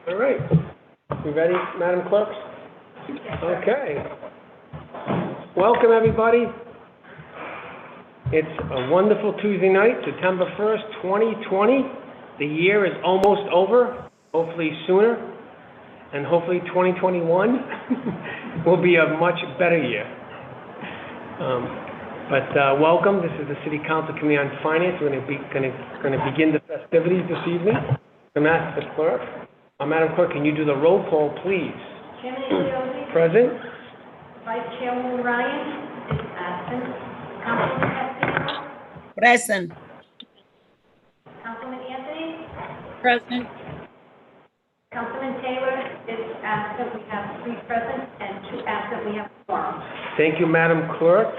All right. You ready, Madam Clerk? Okay. Welcome, everybody. It's a wonderful Tuesday night, September 1st, 2020. The year is almost over, hopefully sooner, and hopefully 2021 will be a much better year. Welcome. This is the City Council Committee on Finance. We're going to begin the festivities this evening. I'm going to ask the clerk. Madam Clerk, can you do the roll call, please? Chairman Leosi. Present. Vice Chairwoman Ryan is absent. Councilman Castillo. Present. Councilman Anthony. Present. Councilman Taylor is absent. We have 3 present and 2 absent. We have 4. Thank you, Madam Clerk.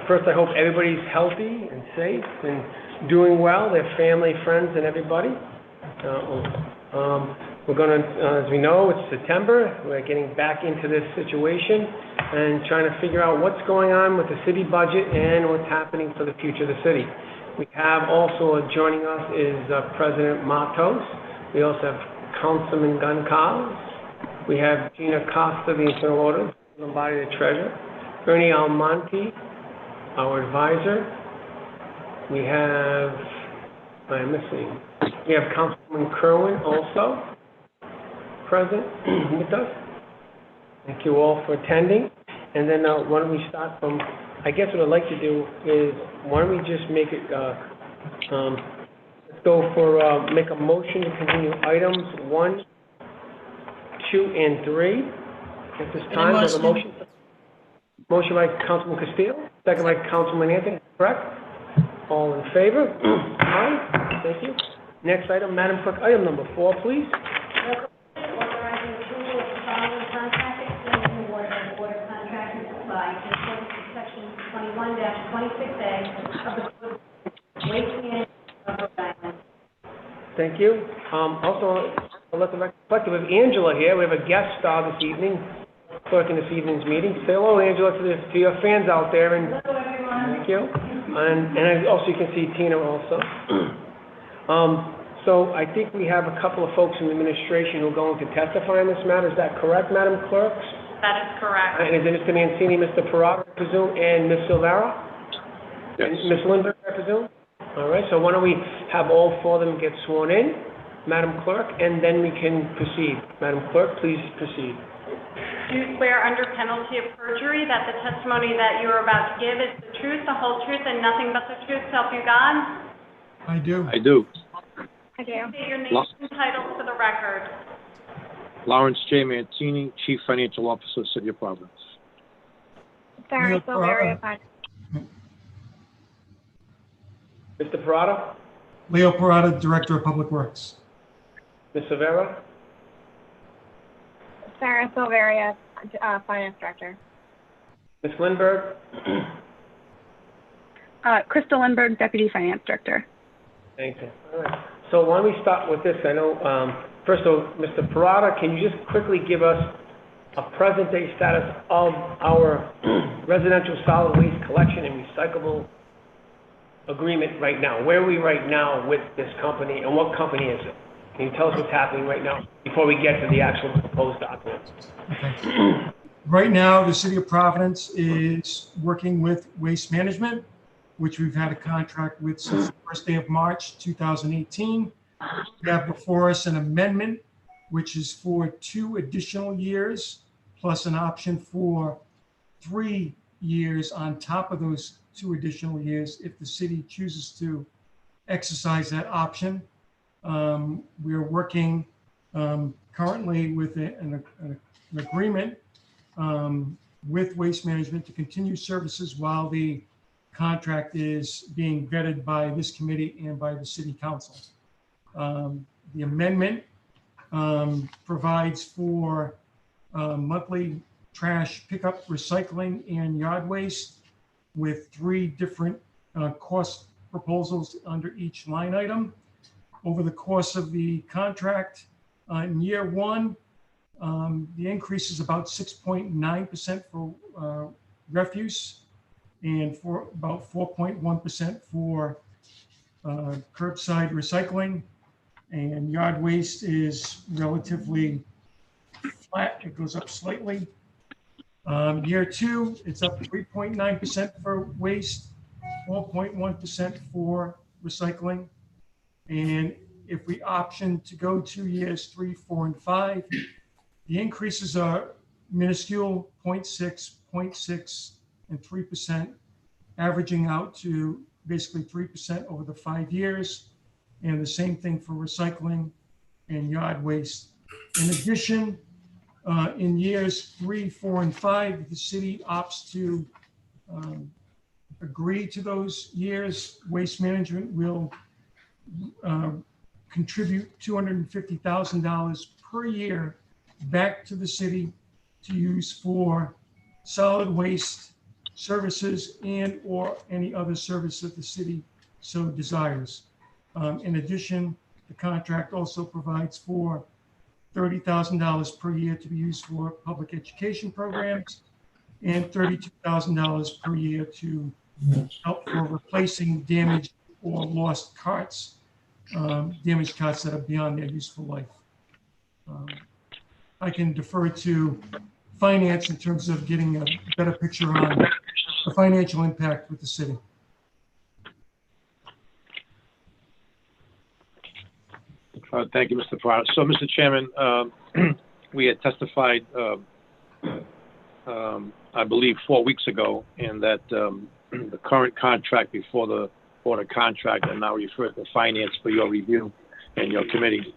First, I hope everybody's healthy and safe and doing well, their family, friends, and everybody. We're going to, as we know, it's September. We're getting back into this situation and trying to figure out what's going on with the city budget and what's happening for the future of the city. We have also joining us is President Matos. We also have Councilman Goncalves. We have Gina Costa, the Internal Auditor, Lombardi, the Treasurer. Ernie Almonte, our advisor. We have, I'm missing, we have Councilman Kerwin also present with us. Thank you all for attending. And then why don't we start from, I guess what I'd like to do is, why don't we just make it, let's go for, make a motion to continue items 1, 2, and 3 at this time. There's a motion. Motion by Councilman Castillo, second by Councilman Anthony, correct? All in favor? Aye. Thank you. Next item, Madam Clerk, item number 4, please. Authorizing approval of the following contract extension award and order contract by according to section 21-26A of the Code of Waste Management of Rhode Island. Thank you. Also, I'll let the record reflect, we have Angela here. We have a guest star this evening, clerk in this evening's meeting. Say hello, Angela, to your fans out there. And hello, everyone. thank you. And also you can see Tina also. So I think we have a couple of folks in the administration who are going to testify on this matter. Is that correct, Madam Clerk? That is correct. And is it Mr. Mancini, Mr. Parada, I presume, and Ms. Silvera? Yes. And Ms. Lindbergh, I presume? All right, so why don't we have all 4 of them get sworn in, Madam Clerk, and then we can proceed. Madam Clerk, please proceed. Do you swear under penalty of perjury that the testimony that you are about to give is the truth, the whole truth, and nothing but the truth, so help you God? I do. I do. I do. State your name and title for the record. Lawrence J. Mancini, Chief Financial Officer, City of Providence. Leo Parada. Mr. Parada? Leo Parada, Director of Public Works. Ms. Silvera? Sarah Silveria, Finance Director. Ms. Lindbergh? Crystal Lindbergh, Deputy Finance Director. Thank you. All right. So why don't we start with this? I know, first of all, Mr. Parada, can you just quickly give us a present-day status of our residential solid waste collection and recyclable agreement right now? Where are we right now with this company, and what company is it? Can you tell us what's happening right now before we get to the actual proposed document? Okay. Right now, the City of Providence is working with Waste Management, which we've had a contract with since the first day of March 2018. We have before us an amendment, which is for 2 additional years, plus an option for 3 years on top of those 2 additional years if the city chooses to exercise that option. We are working currently with an agreement with Waste Management to continue services while the contract is being vetted by this committee and by the City Council. The amendment provides for monthly trash pickup, recycling, and yard waste with 3 different cost proposals under each line item. Over the course of the contract, in year 1, the increase is about 6.9% for refuse and for about 4.1% for curbside recycling. And yard waste is relatively flat. It goes up slightly. Year two, it's up 3.9% for waste, 4.1% for recycling. And if we option to go to years 3, 4, and 5, the increases are minuscule, 0.6, 0.6, and 3%, averaging out to basically 3% over the 5 years. And the same thing for recycling and yard waste. In addition, in years 3, 4, and 5, the city opts to agree to those years. Waste management will contribute $250,000 per year back to the city to use for solid waste services and or any other service that the city so desires. In addition, the contract also provides for $30,000 per year to be used for public education programs and $32,000 per year to help for replacing damaged or lost carts, damaged carts that are beyond their useful life. I can defer to finance in terms of getting a better picture on the financial impact with the city. Thank you, Mr. Farrar. So, Mr. Chairman, we had testified, I believe, 4 weeks ago, in that the current contract before the Board of Contract, and now referred to Finance for your review and your committee,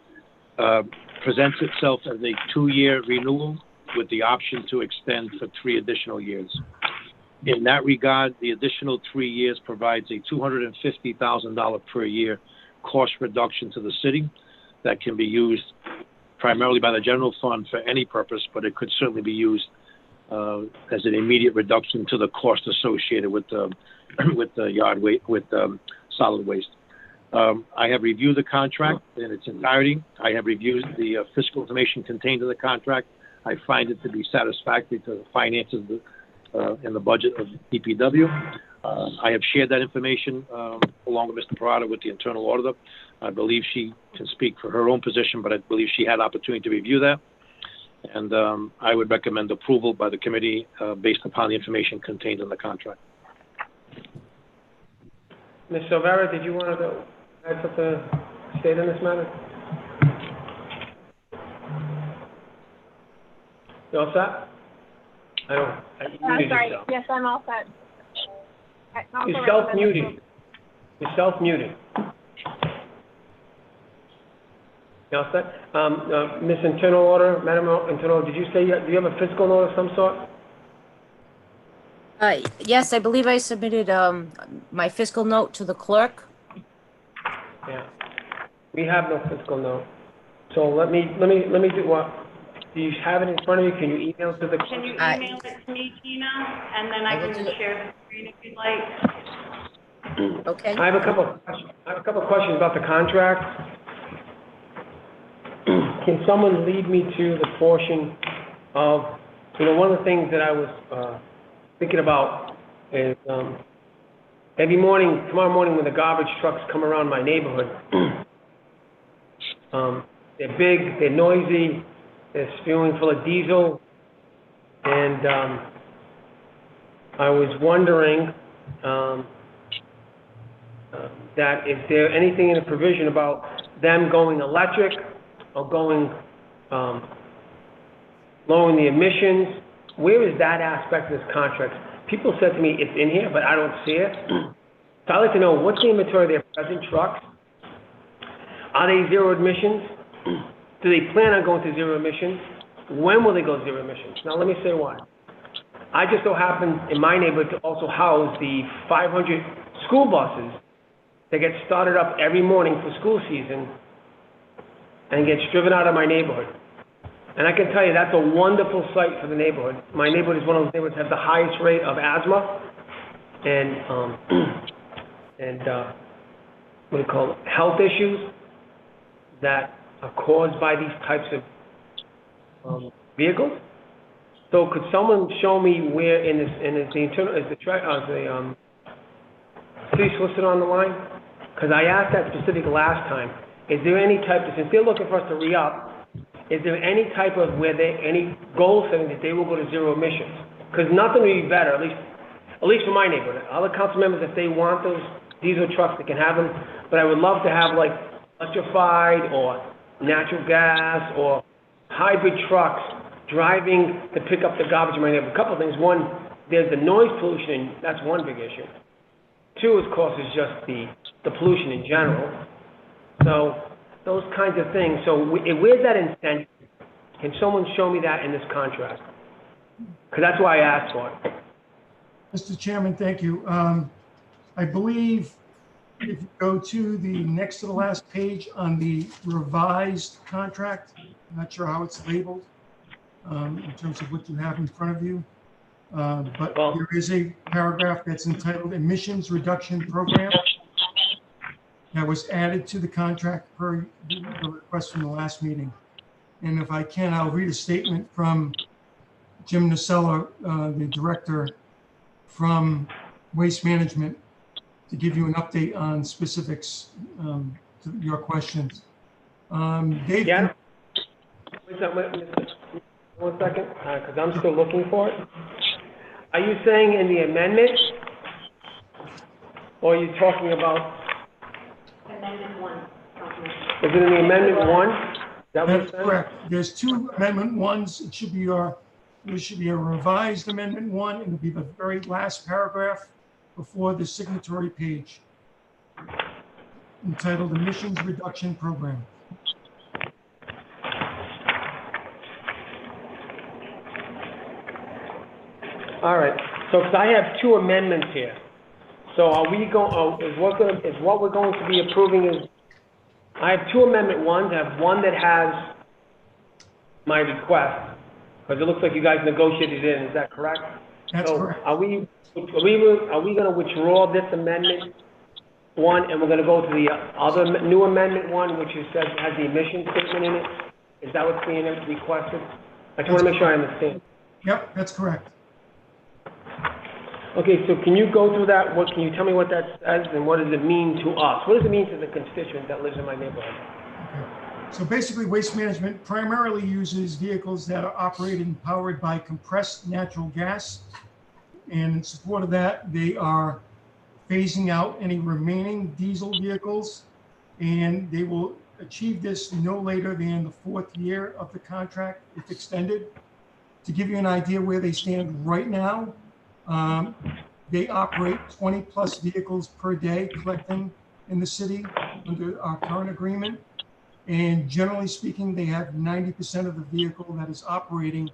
presents itself as a 2-year renewal with the option to extend for 3 additional years. In that regard, the additional 3 years provides a $250,000 per year cost reduction to the city that can be used primarily by the general fund for any purpose, but it could certainly be used as an immediate reduction to the cost associated with the yard waste, with solid waste. I have reviewed the contract in its entirety. I have reviewed the fiscal information contained in the contract. I find it to be satisfactory to the finances in the budget of DPW. I have shared that information along with Mr. Parada with the internal auditor. I believe she can speak for her own position, but I believe she had opportunity to review that. And I would recommend approval by the committee based upon the information contained in the contract. Ms. Silvera, did you want to add something to state on this matter? You all set? I'm sorry. Yourself. Yes, I'm all set. You're self-muting. You're self-muting. You all set? Ms. Internal Order, Madam Internal, did you say, do you have a fiscal note of some sort? Yes, I believe I submitted my fiscal note to the clerk. Yeah. We have no fiscal note. So let me do what? Do you have it in front of you? Can you email it to the? Can you email it to me, Tina, and then I can share the screen if you'd like. Okay. I have a couple of questions about the contract. Can someone lead me to the portion of, one of the things that I was thinking about is tomorrow morning when the garbage trucks come around my neighborhood, they're big, they're noisy, they're spewing full of diesel, and I was wondering that is there anything in the provision about them going electric or going lowering the emissions? Where is that aspect of this contract? People said to me it's in here, but I don't see it. So I'd like to know what's the inventory of their present trucks? Are they zero emissions? Do they plan on going to zero emissions? When will they go zero emissions? Now let me say why. I just so happen in my neighborhood to also house the 500 school buses that get started up every morning for school season and gets driven out of my neighborhood. And I can tell you that's a wonderful sight for the neighborhood. My neighborhood is one of those neighborhoods that have the highest rate of asthma and health issues that are caused by these types of vehicles. So could someone show me where is the city solicitor on the line? Because I asked that specific last time, is there any type of, since they're looking for us to re-up, is there any type of, any goal setting that they will go to zero emissions? Because nothing would be better, at least for my neighborhood. Other council members, if they want those diesel trucks, they can have them, but I would love to have like electrified or natural gas or hybrid trucks driving to pick up the garbage in my neighborhood. A couple of things. One, there's the noise pollution, and that's one big issue. Two, of course, is just the pollution in general. So those kinds of things. So where's that incentive? Can someone show me that in this contract? Because that's why I asked for it. Mr. Chairman, thank you. I believe if you go to the next to the last page on the revised contract, I'm not sure how it's labeled in terms of what you have in front of you. But there is a paragraph that's entitled Emissions Reduction Program that was added to the contract per the request from the last meeting. And if I can, I'll read a statement from Jim Nacella, the director from Waste Management, to give you an update on specifics to your questions. Dave, Yeah. Wait one second, because I'm still looking for it. Are you saying in the amendment, or are you talking about? Amendment 1. Is it in the amendment 1? That's correct. There's two amendment ones. It should be there should be a revised amendment 1, and it'll be the very last paragraph before the signatory page, entitled Emissions Reduction Program. All right. So, because I have two amendments here. So, are we going? Is what we're going to be approving is? I have two amendment 1s. I have one that has my request, because it looks like you guys negotiated it in. Is that correct? That's correct. Are we going to withdraw this amendment 1, and we're going to go to the other new amendment 1, which has the emission statement in it? Is that what's being requested? I just want to make sure I understand. Yep, that's correct. Okay, so can you go through that? Can you tell me what that says, and what does it mean to us? What does it mean to the constituent that lives in my neighborhood? Okay. So basically, Waste Management primarily uses vehicles that are operated and powered by compressed natural gas. And in support of that, they are phasing out any remaining diesel vehicles, and they will achieve this no later than the 4th year of the contract, if extended. To give you an idea where they stand right now, they operate 20 plus vehicles per day collecting in the city under our current agreement. And generally speaking, they have 90% of the vehicle that is operating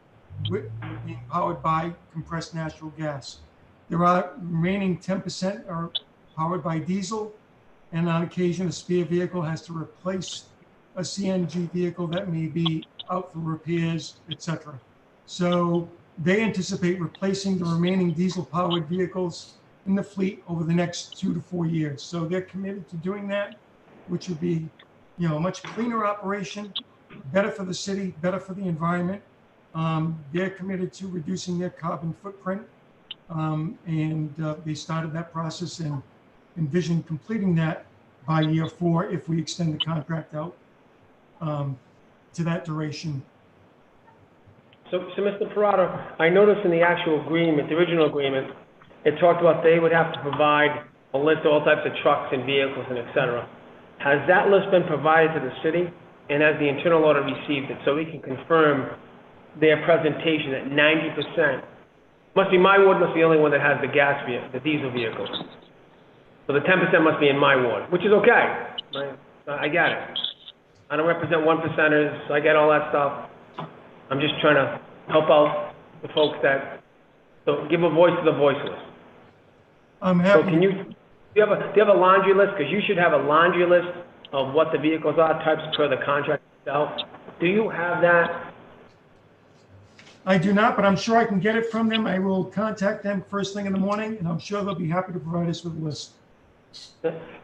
being powered by compressed natural gas. There are remaining 10% are powered by diesel, and on occasion a spare vehicle has to replace a CNG vehicle that may be out for repairs, etc. So they anticipate replacing the remaining diesel-powered vehicles in the fleet over the next 2 to 4 years. So they're committed to doing that, which would be, a much cleaner operation, better for the city, better for the environment. They're committed to reducing their carbon footprint, and they started that process and envision completing that by year 4 if we extend the contract out to that duration. So Mr. Parado, I noticed in the actual agreement, the original agreement, it talked about they would have to provide a list of all types of trucks and vehicles and et cetera. Has that list been provided to the city? And has the internal audit received it so we can confirm their presentation at 90%? Must be my ward must be the only one that has the the diesel vehicles. So the 10% must be in my ward, which is okay. Right? I get it. I don't represent 1%ers. I get all that stuff. I'm just trying to help out the folks so give a voice to the voiceless. I'm happy. So do you have a laundry list? Because you should have a laundry list of what the vehicles are, types per the contract itself. Do you have that? I do not, but I'm sure I can get it from them. I will contact them first thing in the morning, and I'm sure they'll be happy to provide us with a list.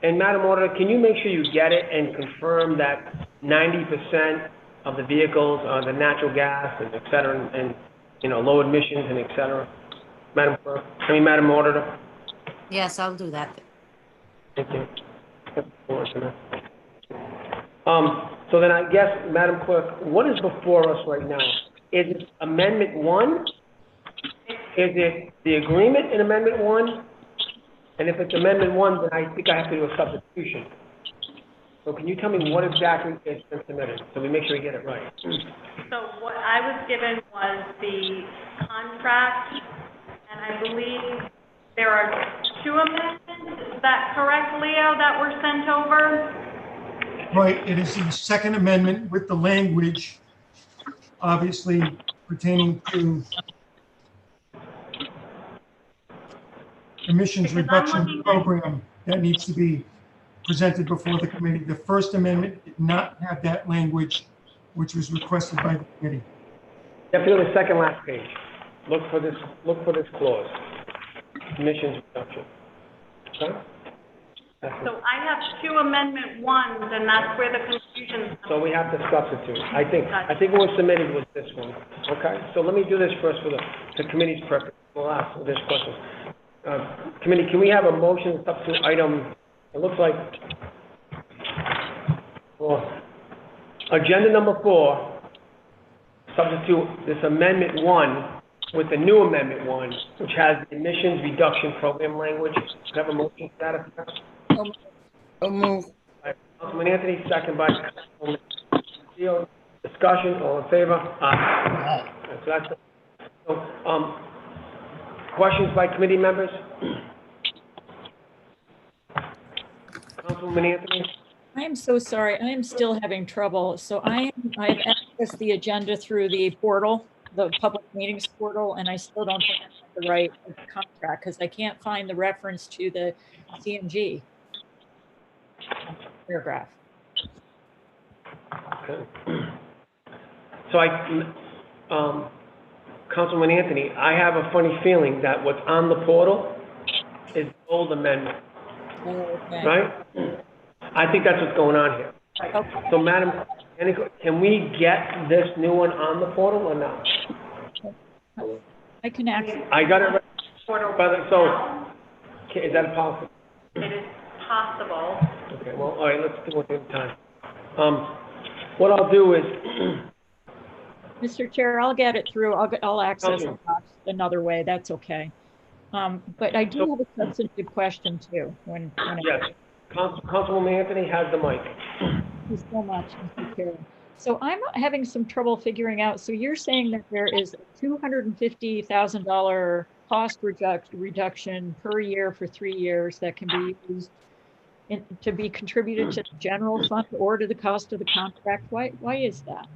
And Madam Auditor, can you make sure you get it and confirm that 90% of the vehicles are the natural gas and et cetera, and low emissions and et cetera? Madam Auditor? Yes, I'll do that. Thank you. So then I guess, Madam Clerk, what is before us right now? Is it Amendment 1? Is it the agreement in Amendment 1? And if it's Amendment 1, then I think I have to do a substitution. So can you tell me what exactly is been submitted, so we make sure we get it right? So what I was given was the contract, and I believe there are 2 amendments. Is that correct, Leo, that were sent over? Right, it is the second amendment with the language, obviously pertaining to emissions Because I'm reduction looking at- program that needs to be presented before the committee. The first amendment did not have that language, which was requested by the committee. You have to go to the second last page. Look for this clause, emissions reduction. Okay? That's it. So I have 2 amendment 1s, and that's where the confusion comes. So we have to substitute. I think what was submitted was this one. Okay? So let me do this first for the committee's purpose. We'll ask this question. Committee, can we have a motion to substitute item, it looks like, well, agenda number 4, substitute this amendment 1 with the new amendment 1, which has the emissions reduction program language. Can I have a motion to that effect? So move. Councilman Anthony, second by Councilwoman Steele. Discussion, all in favor? Aye. So that's it. So, questions by committee members? Councilwoman Anthony? I am so sorry. I am still having trouble. So I've accessed the agenda through the portal, the public meetings portal, and I still don't think I have the right contract because I can't find the reference to the CMG paragraph. Okay. So Councilman Anthony, I have a funny feeling that what's on the portal is the old amendment, Okay. right? I think that's what's going on here. Okay. So, Madam, can we get this new one on the portal or not? I can access. I got it right. Portal So, is that possible? It is possible. Okay, well, all right, let's do it at a time. What I'll do is, Mr. Chair, I'll get it through. I'll access Okay. the box another way. That's okay. But I do have a substantive question too. yes, Councilwoman Anthony has the mic. Thank you so much, Mr. Chair. So I'm having some trouble figuring out, so you're saying that there is a $250,000 cost reduction per year for 3 years that can be used to be contributed to the general fund or to the cost of the contract? Why is that?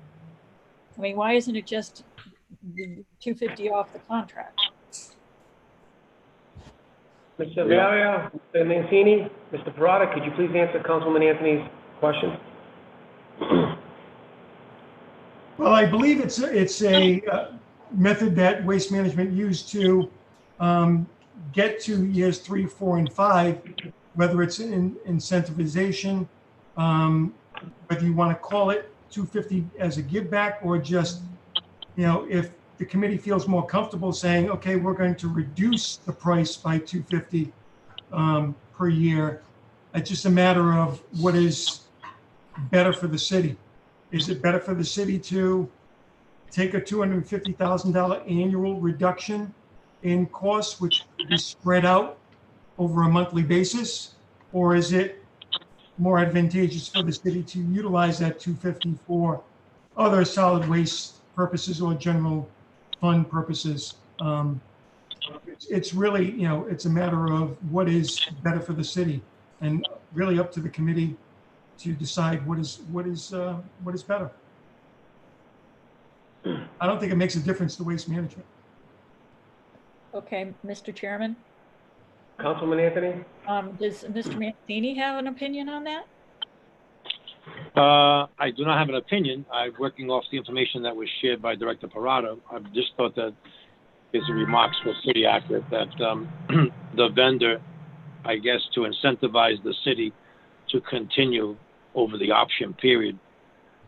I mean, why isn't it just the $250 off the contract? Mr. Valerio, Mr. Mancini, Mr. Parada, could you please answer Councilwoman Anthony's question? Well, I believe it's a method that Waste Management used to get to years 3, 4, and 5, whether it's in incentivization, whether you want to call it 250 as a give back, or just, if the committee feels more comfortable saying, okay, we're going to reduce the price by 250 per year. It's just a matter of what is better for the city. Is it better for the city to take a $250,000 annual reduction in costs, which could be spread out over a monthly basis? Or is it more advantageous for the city to utilize that 250 for other solid waste purposes or general fund purposes? It's really, it's a matter of what is better for the city, and really up to the committee to decide what is better. I don't think it makes a difference to Waste Management. Okay, Mr. Chairman, Councilman Anthony? does Mr. Mancini have an opinion on that? I do not have an opinion. I'm working off the information that was shared by Director Parada. I just thought that his remarks were pretty accurate, that the vendor, I guess, to incentivize the city to continue over the option period,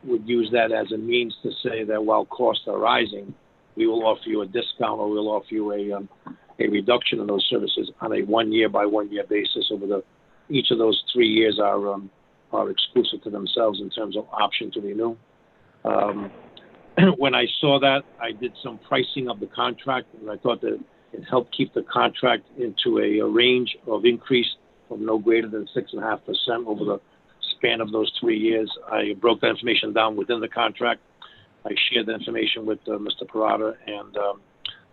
would use that as a means to say that while costs are rising, we will offer you a discount, or we'll offer you a reduction in those services on a 1 year by 1 year basis over each of those 3 years are are exclusive to themselves in terms of option to renew. When I saw that, I did some pricing of the contract, and I thought that it helped keep the contract into a range of increase of no greater than 6.5% over the span of those 3 years. I broke that information down within the contract. I shared the information with Mr. Parada, and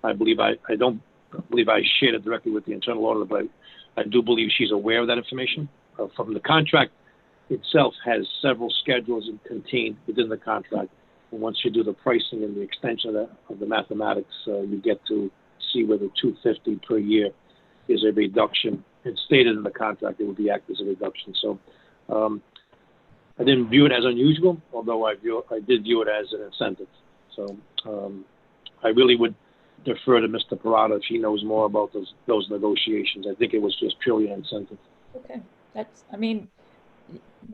I don't believe I shared it directly with the internal auditor, but I do believe she's aware of that information. From the contract itself has several schedules contained within the contract. And once you do the pricing and the extension of the mathematics, you get to see whether $250 per year is a reduction. It's stated in the contract it would be acted as a reduction. So I didn't view it as unusual, although I did view it as an incentive. So I really would defer to Mr. Parada if he knows more about those negotiations. I think it was just purely an incentive. Okay,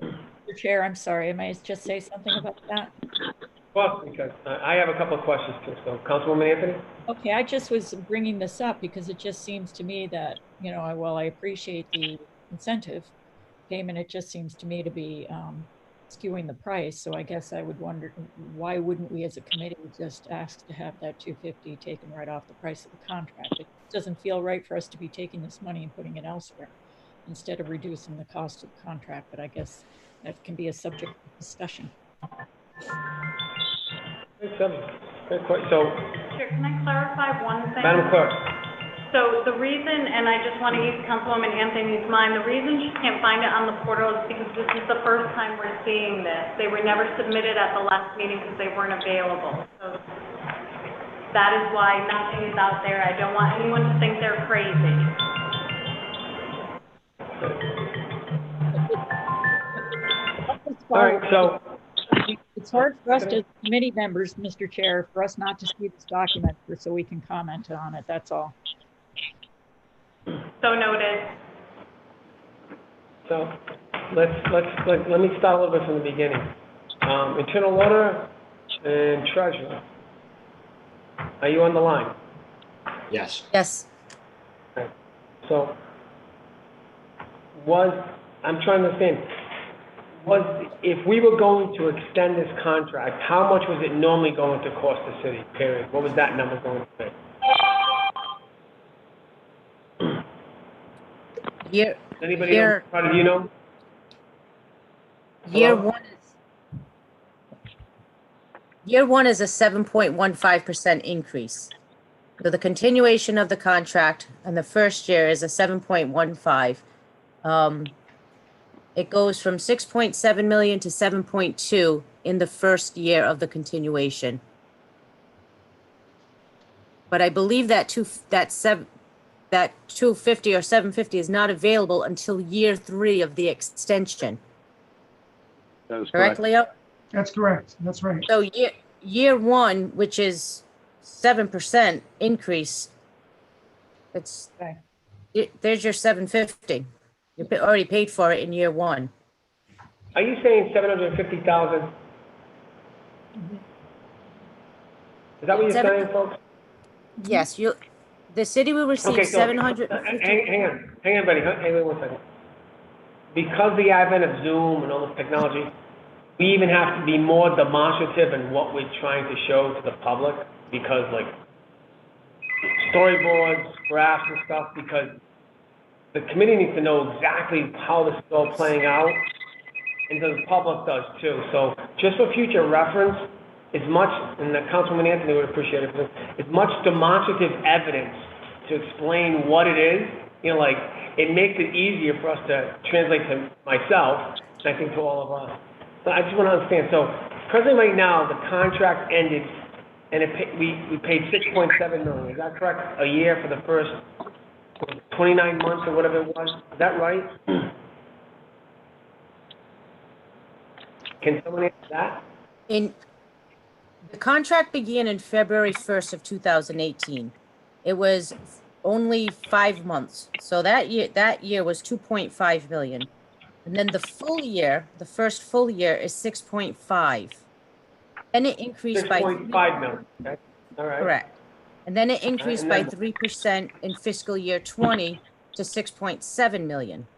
Mr. Chair, I'm sorry, I might just say something about that. Well, because I have a couple of questions too. So, Councilwoman Anthony? Okay, I just was bringing this up because it just seems to me that, while I appreciate the incentive payment, it just seems to me to be skewing the price. So I guess I would wonder, why wouldn't we as a committee just ask to have that $250 taken right off the price of the contract? It doesn't feel right for us to be taking this money and putting it elsewhere instead of reducing the cost of the contract, but I guess that can be a subject of discussion. Great question. So, Chair, can I clarify one thing? Madam Clerk. So the reason, and I just want to use Councilwoman Anthony's mind, the reason she can't find it on the portal is because this is the first time we're seeing this. They were never submitted at the last meeting because they weren't available. So that is why nothing is out there. I don't want anyone to think they're crazy. All right, so it's hard for us as committee members, Mr. Chair, for us not to see this document so we can comment on it. That's all. So noted. So let me start a little bit from the beginning. Internal auditor and treasurer. Are you on the line? Yes. Yes. Okay. So I'm trying to understand, if we were going to extend this contract, how much was it normally going to cost the city, period? What was that number going to be? Anybody know? Do you know? Year one is a 7.15% increase. So the continuation of the contract and the first year is a 7.15. It goes from 6.7 million to 7.2 in the first year of the continuation. But I believe that 250 or 750 is not available until year 3 of the extension. That is correct, Leo? That's correct. That's right. So year 1, which is 7% increase, it's Okay. there's your 750. You already paid for it in year 1. Are you saying 750,000? Mm-hmm. Is that what you're saying, folks? Yes, the city will receive Okay, so 750. hang on, buddy. Hang on 1 second. Because the advent of Zoom and all this technology, we even have to be more demonstrative in what we're trying to show to the public, because like storyboards, graphs and stuff, because the committee needs to know exactly how this is all playing out, and the public does too. So just for future reference, as much, and the Councilwoman Anthony would appreciate it, as much demonstrative evidence to explain what it is, like, it makes it easier for us to translate to myself, and I think to all of us. So I just want to understand. So presently right now, the contract ended, and we paid $6.7 million. Is that correct? A year for the first 29 months or whatever it was. Is that right? Can someone answer that? The contract began in February 1st of 2018. It was only 5 months. So that year was 2.5 million. And then the first full year is 6.5. Then it increased by 6.5 million. Okay. All right. Correct. And then it increased and by then- 3% in fiscal year 20 to 6.7 million.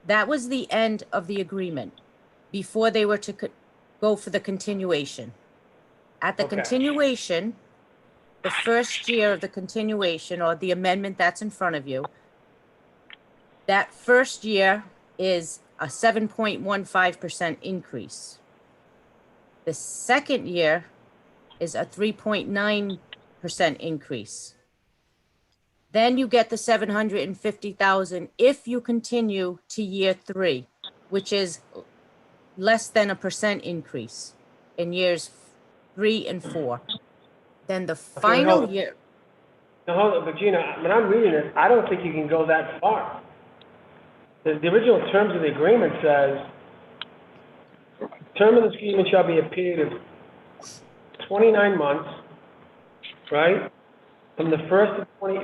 That was the end of the agreement. before they were to go for the continuation. At the Okay. continuation, the first year of the continuation or the amendment that's in front of you, that first year is a 7.15% increase. The second year is a 3.9% increase. Then you get the 750,000 if you continue to year 3, which is less than a percent increase in years 3 and 4. Then the final year. Now, hold on, but Gina, when I'm reading this, I don't think you can go that far. The original terms of the agreement says, term of the agreement shall be a period of 29 months, right? From the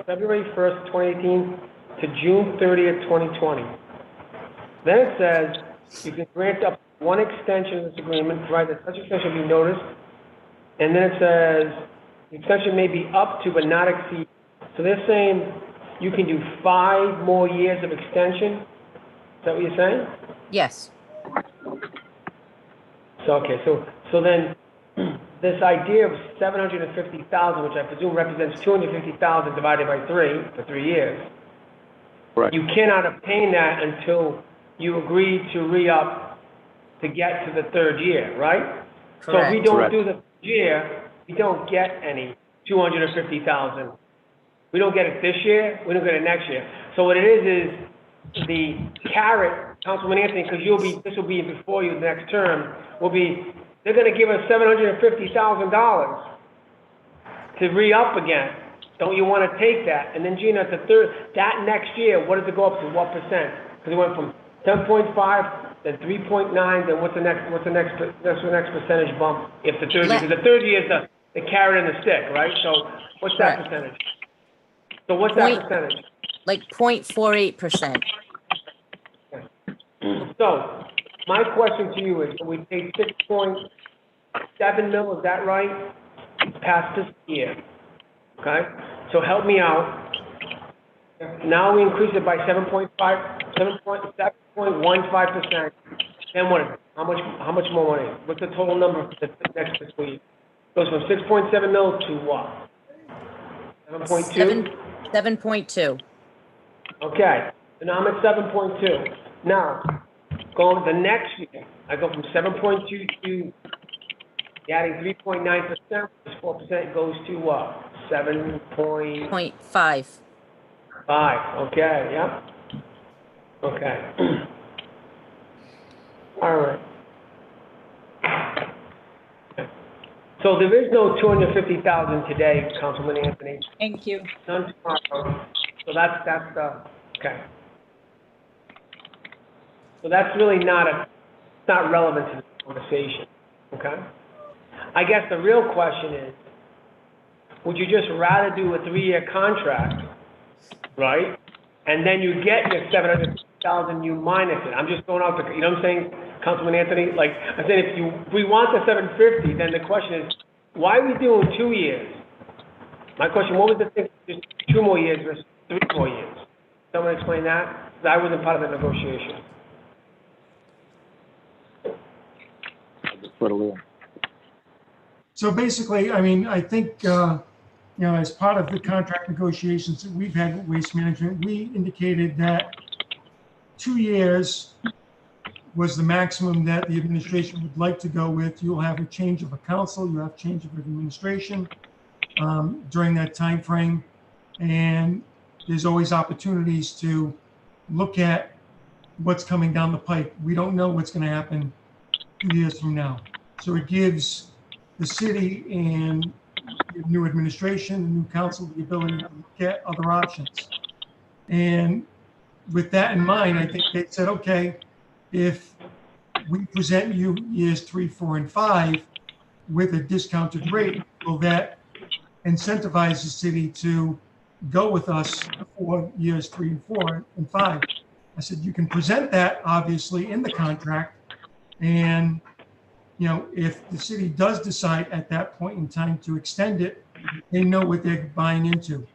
February 1st, 2018 to June 30th, 2020. Then it says you can grant up one extension of this agreement, right, that such extension will be noticed. And then it says the extension may be up to but not exceed. So they're saying you can do 5 more years of extension. Is that what you're saying? Yes. So, okay, so then this idea of 750,000, which I presume represents 250,000 divided by 3 for 3 years. Correct. You cannot obtain that until you agree to re-up to get to the 3rd year, right? Correct. So if we don't Correct. do the 3rd year, we don't get any 250,000. We don't get it this year, we don't get it next year. So what it is the carrot, Councilman Anthony, because this will be before you next term, will be, they're gonna give us $750,000 to re-up again. Don't you wanna take that? And then Gina, that next year, what does it go up to, what percent? Because it went from 10.5, then 3.9, then what's the next percentage bump? If the 3rd year, because the 3rd year is the carrot and the stick, right? So what's that Correct. percentage? So what's that percentage? Like 0.48%. So, my question to you is, we paid 6.7 mil, is that right? Past this year, okay? So help me out. Now we increase it by 7.15%. Then what? How much more money? What's the total number for the next fiscal year? Goes from 6.7 mil to what? 7.2? 7.2. Okay, so now I'm at 7.2. Now, going to the next year, I go from 7.2 to adding 3.9%, plus 4% goes to what? 7.5. 0.5. Okay, yeah. Okay. All right. So there is no 250,000 today, Councilman Anthony. Thank you. None tomorrow. So that's okay. So that's really not relevant to the conversation, okay? I guess the real question is, would you just rather do a 3-year contract, right? And then you get your 750,000, you minus it. I'm just going out you know what I'm saying, Councilman Anthony? Like, I said, if we want the 750, then the question is, why are we doing 2 years? My question, what was the thing, just 2 more years versus 3 more years? Someone explain that? Because I wasn't part of the negotiation. So basically, I mean, I think, as part of the contract negotiations that we've had with Waste Management, we indicated that 2 years was the maximum that the administration would like to go with. You'll have a change of a council, you have change of administration during that time frame, and there's always opportunities to look at what's coming down the pipe. We don't know what's going to happen 2 years from now. So it gives the city and the new administration, the new council, the ability to look at other options. And with that in mind, I think they said, okay, if we present you years 3, 4, and 5 with a discounted rate, will that incentivize the city to go with us for years 3 and 4 and 5? I said, you can present that obviously in the contract, and if the city does decide at that point in time to extend it, they know what they're buying into.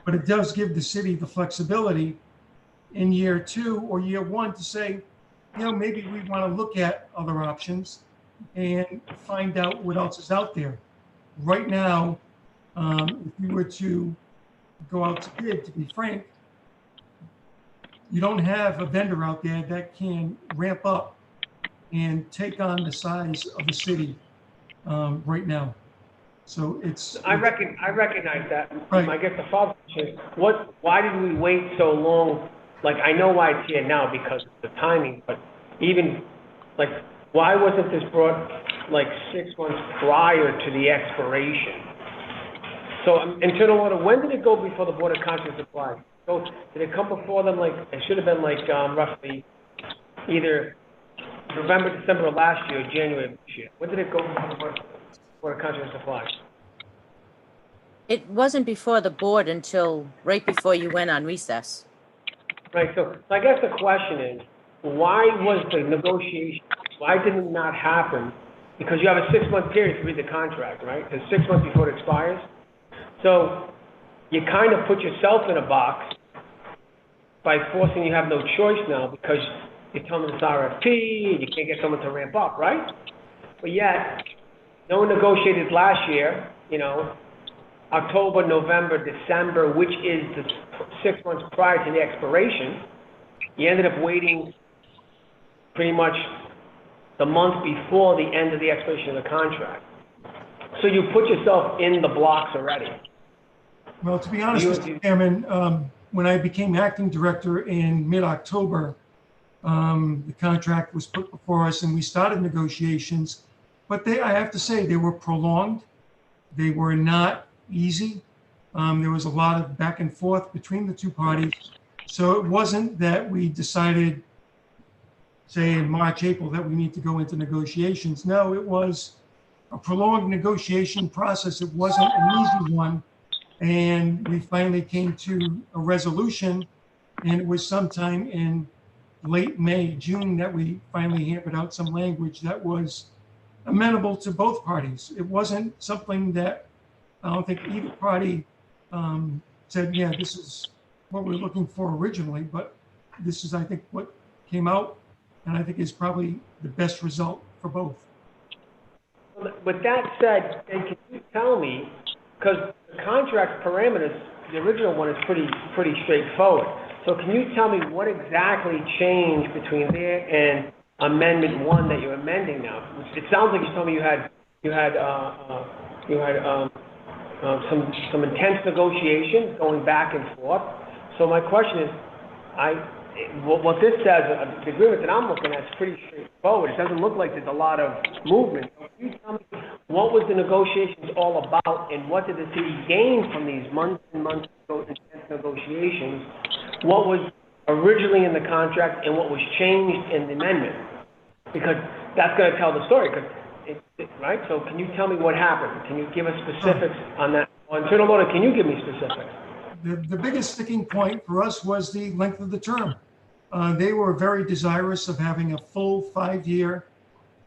But it does give the city the flexibility in year 2 or year 1 to say, maybe we want to look at other options and find out what else is out there. Right now, if you were to go out to bid, to be frank, you don't have a vendor out there that can ramp up and take on the size of the city right now. So I recognize that. Right. I guess the follow-up question is, why did we wait so long? Like, I know why it's here now because of the timing, but even, like, why wasn't this brought, like, 6 months prior to the expiration? So, internal order, when did it go before the Board of Conscious Supply? So, did it come before them, like, it should have been, like, roughly either November, December of last year, or January of this year? When did it go before the Board of Conscious Supply? It wasn't before the board until right before you went on recess. Right, so I guess the question is, why was the negotiation, why did it not happen? Because you have a 6-month period to read the contract, right? It's 6 months before it expires. So you kind of put yourself in a box by forcing you have no choice now because you're telling them it's RFP and you can't get someone to ramp up, right? But yet, no one negotiated last year, October, November, December, which is the 6 months prior to the expiration. You ended up waiting pretty much the month before the end of the expiration of the contract. So you put yourself in the blocks already. Well, to be honest, Mr. Chairman, when I became acting director in mid-October, the contract was put before us and we started negotiations, but I have to say, they were prolonged. They were not easy. There was a lot of back and forth between the two parties. So it wasn't that we decided, say in March, April, that we need to go into negotiations. No, it was a prolonged negotiation process. It wasn't an easy one. And we finally came to a resolution, and it was sometime in late May, June, that we finally hammered out some language that was amenable to both parties. It wasn't something that I don't think either party said, yeah, this is what we're looking for originally, but this is, I think, what came out, and I think is probably the best result for both. With that said, then can you tell me, because the contract parameters, the original one is pretty straightforward. So can you tell me what exactly changed between there and Amendment 1 that you're amending now? It sounds like you told me you had some intense negotiations going back and forth. So my question is, what this says, the agreement that I'm looking at is pretty straightforward. It doesn't look like there's a lot of movement. So can you tell me what was the negotiations all about, and what did the city gain from these months and months of intense negotiations? What was originally in the contract and what was changed in the amendment? Because that's going to tell the story, right? So can you tell me what happened? Can you give us specifics on that? On internal order, can you give me specifics? The biggest sticking point for us was the length of the term. They were very desirous of having a full 5-year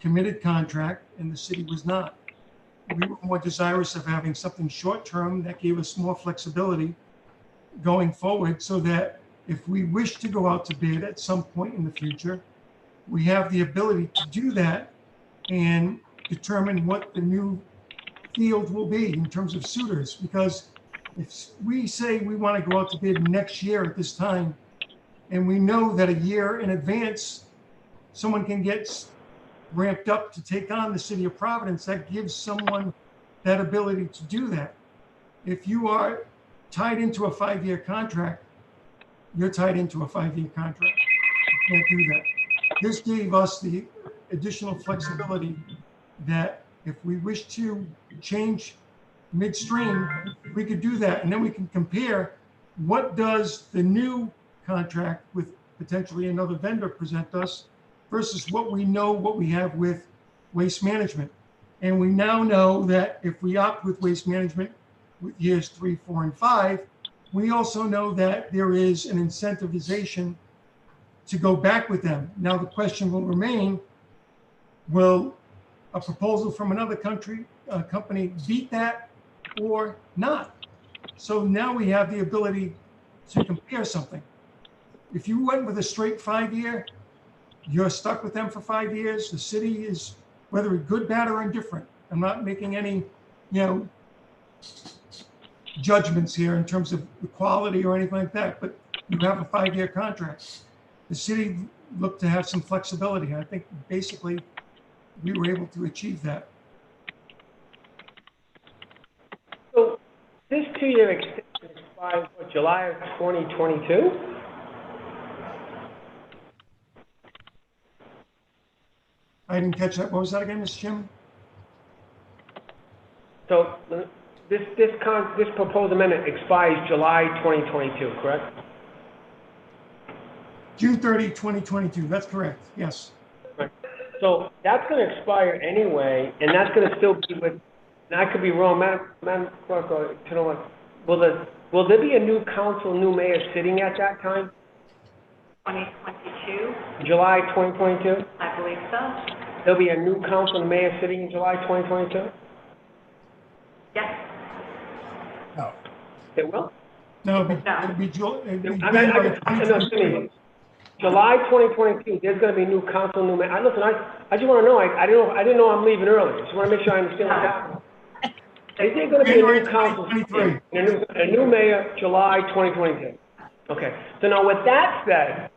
committed contract, and the city was not. We were more desirous of having something short-term that gave us more flexibility going forward, so that if we wish to go out to bid at some point in the future, we have the ability to do that and determine what the new field will be in terms of suitors. Because if we say we want to go out to bid next year at this time, and we know that a year in advance, someone can get ramped up to take on the city of Providence, that gives someone that ability to do that. If you are tied into a 5-year contract, you're tied into a 5-year contract. You can't do that. This gave us the additional flexibility that if we wish to change midstream, we could do that. And then we can compare what does the new contract with potentially another vendor present us versus what we know, what we have with Waste Management. And we now know that if we opt with Waste Management with years 3, 4, and 5, we also know that there is an incentivization to go back with them. Now the question will remain, will a proposal from another company beat that or not? So now we have the ability to compare something. If you went with a straight 5-year, you're stuck with them for 5 years. The city is, whether it's good, bad, or indifferent. I'm not making any, judgments here in terms of the quality or anything like that, but you have a 5-year contract. The city looked to have some flexibility. And I think basically we were able to achieve that. So this 2-year extension expires July of 2022? I didn't catch that. What was that again, Mr. Chairman? So this proposed amendment expires July 2022, correct? June 30, 2022. That's correct. Yes. Right. So that's going to expire anyway, and that's going to still be with, and I could be wrong, Madam Clerk, or, will there be a new council, new mayor sitting at that time? 2022, July 2022? I believe so. There'll be a new council and mayor sitting in July 2022? Yes. No. It will? No, it'll be January 2022. July 2022, there's going to be new council, new mayor. Listen, I just want to know, I didn't know I'm leaving early. Just want to make sure I understand what's happening. Is there going to be a new council, a new mayor, July 2022? Okay. So now with that said,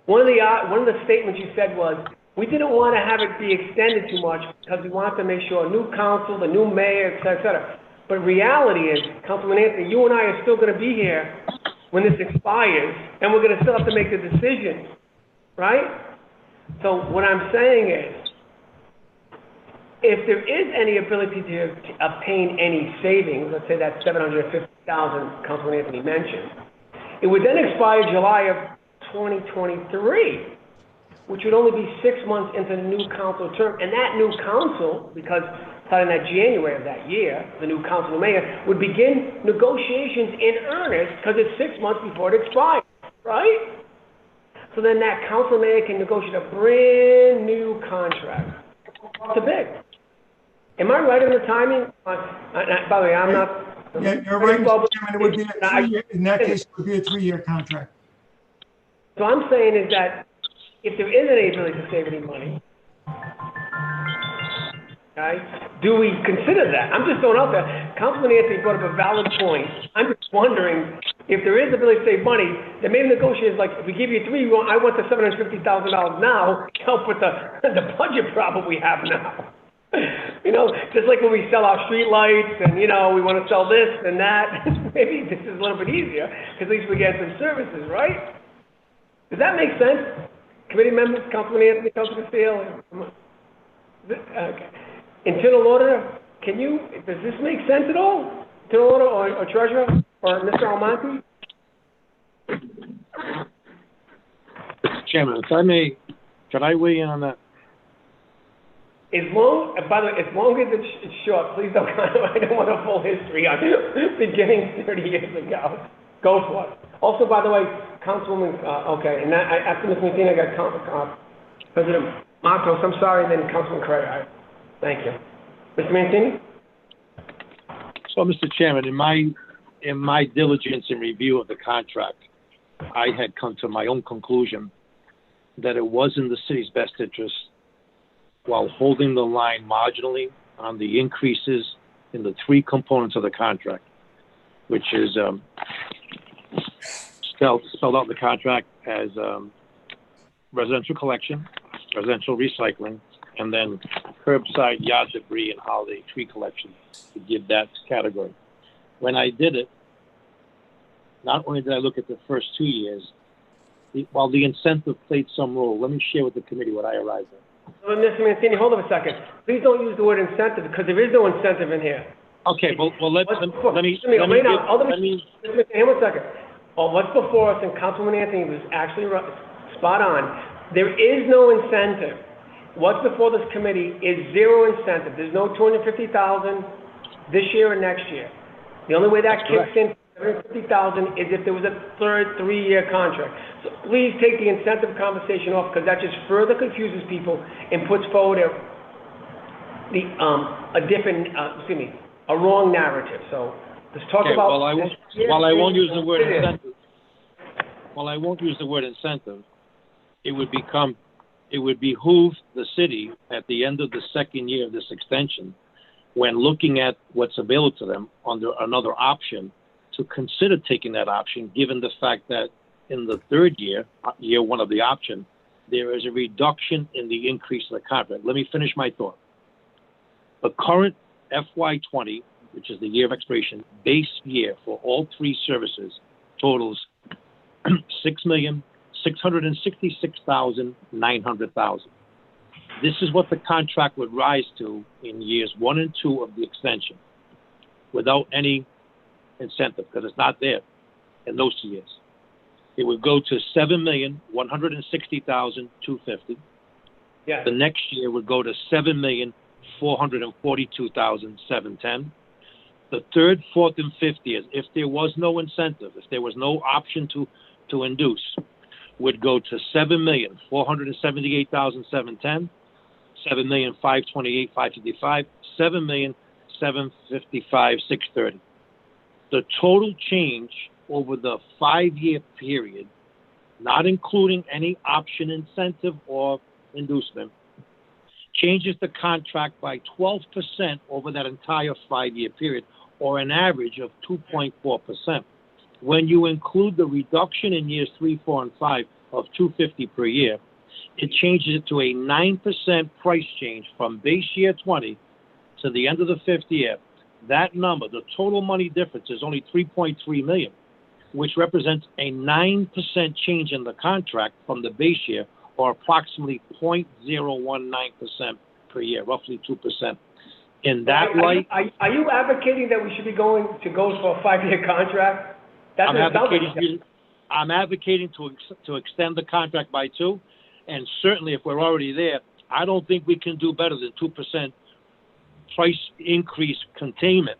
one of the statements you said was, we didn't want to have it be extended too much because we wanted to make sure a new council, the new mayor, et cetera. But reality is, Councilman Anthony, you and I are still going to be here when this expires, and we're going to still have to make the decision, right? So what I'm saying is, if there is any ability to obtain any savings, let's say that $750,000 Councilman Anthony mentioned, it would then expire July of 2023, which would only be 6 months into the new council term. And that new council, because starting that January of that year, the new council and mayor would begin negotiations in earnest because it's 6 months before it expires, right? So then that council and mayor can negotiate a brand new contract to bid. Am I right on the timing? By the way, I'm not. Yeah, you're right, Mr. Chairman. It would be a 3-year, in that case, it would be a 3-year contract. So I'm saying is that if there is any ability to save any money, okay, do we consider that? I'm just throwing out there. Councilman Anthony brought up a valid point. I'm just wondering if there is ability to save money, then maybe negotiators like, if we give you 3, I want the $750,000 now to help with the budget problem we have now. Just like when we sell our street lights and, we want to sell this and that. Maybe this is a little bit easier because at least we get some services, right? Does that make sense? Committee members, Councilman Anthony, Councilman Steele. Okay. Internal auditor, does this make sense at all? Internal auditor or treasurer or Mr. Almonte? Mr. Chairman, if I may, can I weigh in on that? By the way, as long as it's short, please don't, I don't want a full history on beginning 30 years ago. Go for it. Also, by the way, Councilwoman, okay, and after Ms. Mancini, I got President Matos, I'm sorry, then Councilman Craig. Thank you. Mr. Mancini? So, Mr. Chairman, in my diligence and review of the contract, I had come to my own conclusion that it was in the city's best interest, while holding the line marginally on the increases in the 3 components of the contract, which is spelled out in the contract as residential collection, residential recycling, and then curbside yard debris and holiday tree collection, to give that category. When I did it, not only did I look at the first 2 years, while the incentive played some role, let me share with the committee what I arrived at. Mr. Mancini, hold on a second. Please don't use the word incentive because there is no incentive in here. Okay, well let me hang on a second. Well, what's before us, and Councilman Anthony was actually spot on. There is no incentive. What's before this committee is 0 incentive. There's no $250,000 this year or next year. The only way that kicks in $750,000 is if there was a third 3-year contract. So please take the incentive conversation off because that just further confuses people and puts forward a wrong narrative. So let's talk about. While I won't use the word incentive, it would become it would behoove the city at the end of the second year of this extension, when looking at what's available to them under another option, to consider taking that option, given the fact that in the third year, year one of the option, there is a reduction in the increase of the contract. Let me finish my thought. The current FY20, which is the year of expiration, base year for all three services totals $6,666,900. This is what the contract would rise to in years 1 and 2 of the extension, without any incentive, because it's not there in those 2 years. It would go to $7,160,250. Yeah. The next year would go to $7,442,710. The third, fourth, and fifth years, if there was no incentive, if there was no option to induce, would go to $7,478,710, $7,528,555, $7,755,630. The total change over the 5-year period, not including any option incentive or inducement, changes the contract by 12% over that entire 5-year period, or an average of 2.4%. When you include the reduction in years 3, 4, and 5 of $250 per year, it changes it to a 9% price change from base year 20 to the end of the 5th year. That number, the total money difference, is only $3.3 million, which represents a 9% change in the contract from the base year, or approximately 0.019% per year, roughly 2%. In that light, are you advocating that we should be going for a 5-year contract? That's I'm advocating to extend the contract by 2, and certainly if we're already there, I don't think we can do better than 2% price increase containment,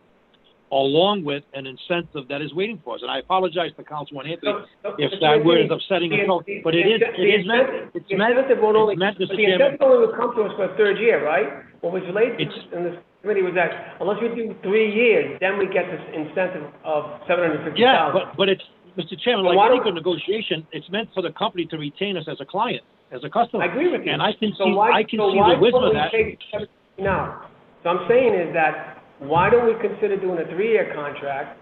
along with an incentive that is waiting for us. And I apologize to Councilman Anthony if that word is upsetting him, but it is meant. It's meant, Mr. Chairman. The incentive only will come to us for a 3rd year, right? What was related in this committee was that unless we do 3 years, then we get this incentive of $750,000. Yeah, but it's, Mr. Chairman, like any good negotiation, it's meant for the company to retain us as a client, as a customer. I agree with you. And I can see the wisdom of that. Now, so I'm saying is that, why don't we consider doing a 3-year contract?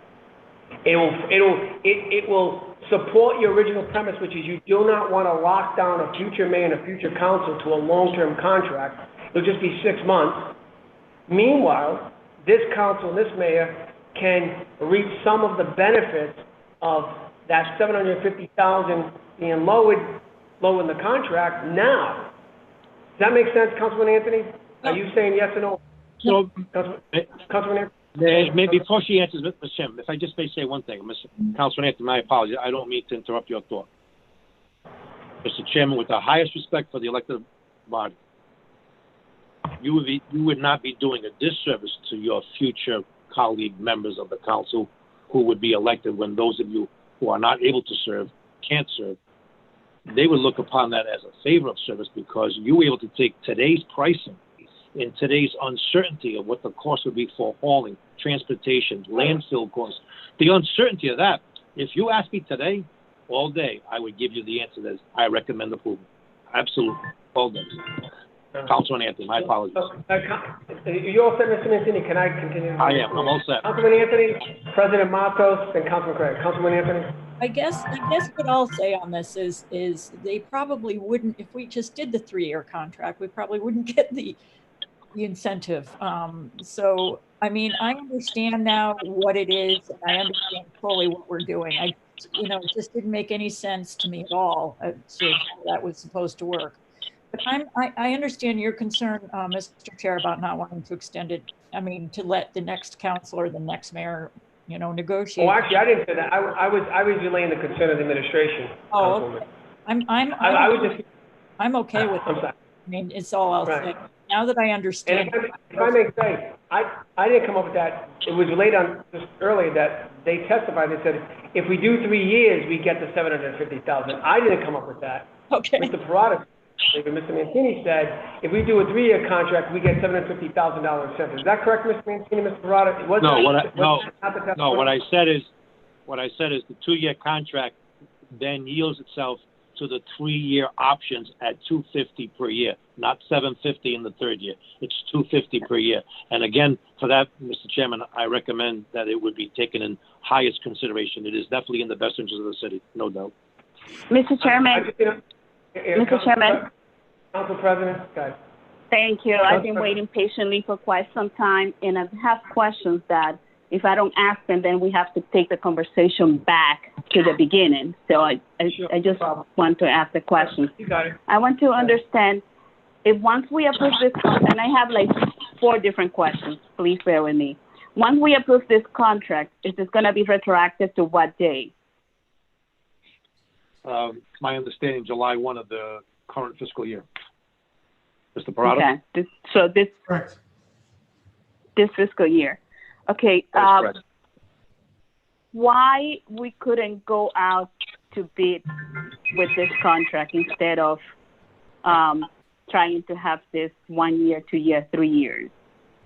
It will support your original premise, which is you do not want to lock down a future mayor and a future council to a long-term contract. It'll just be 6 months. Meanwhile, this council and this mayor can reap some of the benefits of that $750,000 being lowered in the contract now. Does that make sense, Councilman Anthony? Are you saying yes or no? So, Councilman Anthony? maybe before she answers, Mr. Chairman, if I just may say one thing, Councilman Anthony, my apologies. I don't mean to interrupt your thought. Mr. Chairman, with the highest respect for the elected body, you would not be doing a disservice to your future colleague members of the council who would be elected when those of you who are not able to serve can't serve. They would look upon that as a favor of service, because you were able to take today's pricing in today's uncertainty of what the cost would be for hauling, transportation, landfill costs, the uncertainty of that. If you ask me today, all day, I would give you the answer that is, I recommend approval. Absolutely. All day. Councilman Anthony, my apologies. You all set, Mr. Mancini? Can I continue? I am. I'm all set. Councilman Anthony, President Matos, and Councilman Craig. Councilman Anthony? I guess what I'll say on this is they probably wouldn't, if we just did the 3-year contract, we probably wouldn't get the incentive. So, I mean, I understand now what it is, and I understand fully what we're doing. It just didn't make any sense to me at all as to how that was supposed to work. But I understand your concern, Mr. Chair, about not wanting to extend it. I mean, to let the next council or the next mayor, negotiate. Oh, actually, I didn't say that. I was relaying the concern of the administration. Oh, okay. I'm okay with it. I mean, it's all I'll say. Now that I understand. And if I may say, I didn't come up with that. It was relayed on just earlier that they testified. They said, if we do 3 years, we get the $750,000. I didn't come up with that. Okay. Mr. Parada, Mr. Mancini said, if we do a 3-year contract, we get $750,000 incentive. Is that correct, Mr. Mancini, Mr. Parada? What I said is the 2-year contract then yields itself to the 3-year options at $250 per year, not $750 in the 3rd year. It's $250 per year. And again, for that, Mr. Chairman, I recommend that it would be taken in highest consideration. It is definitely in the best interest of the city, no doubt. Mr. Chairman, Mr. Chairman. Council President, go ahead. Thank you. I've been waiting patiently for quite some time, and I have questions that if I don't ask them, then we have to take the conversation back to the beginning. So I just want to ask the questions. You got it. I want to understand if once we approve this, and I have like 4 different questions, please bear with me. Once we approve this contract, is this going to be retroactive to what day? My understanding, July 1 of the current fiscal year. Mr. Parada? Okay, Correct. this fiscal year. Okay, Correct. why we couldn't go out to bid with this contract instead of trying to have this 1 year, 2 year, 3 years?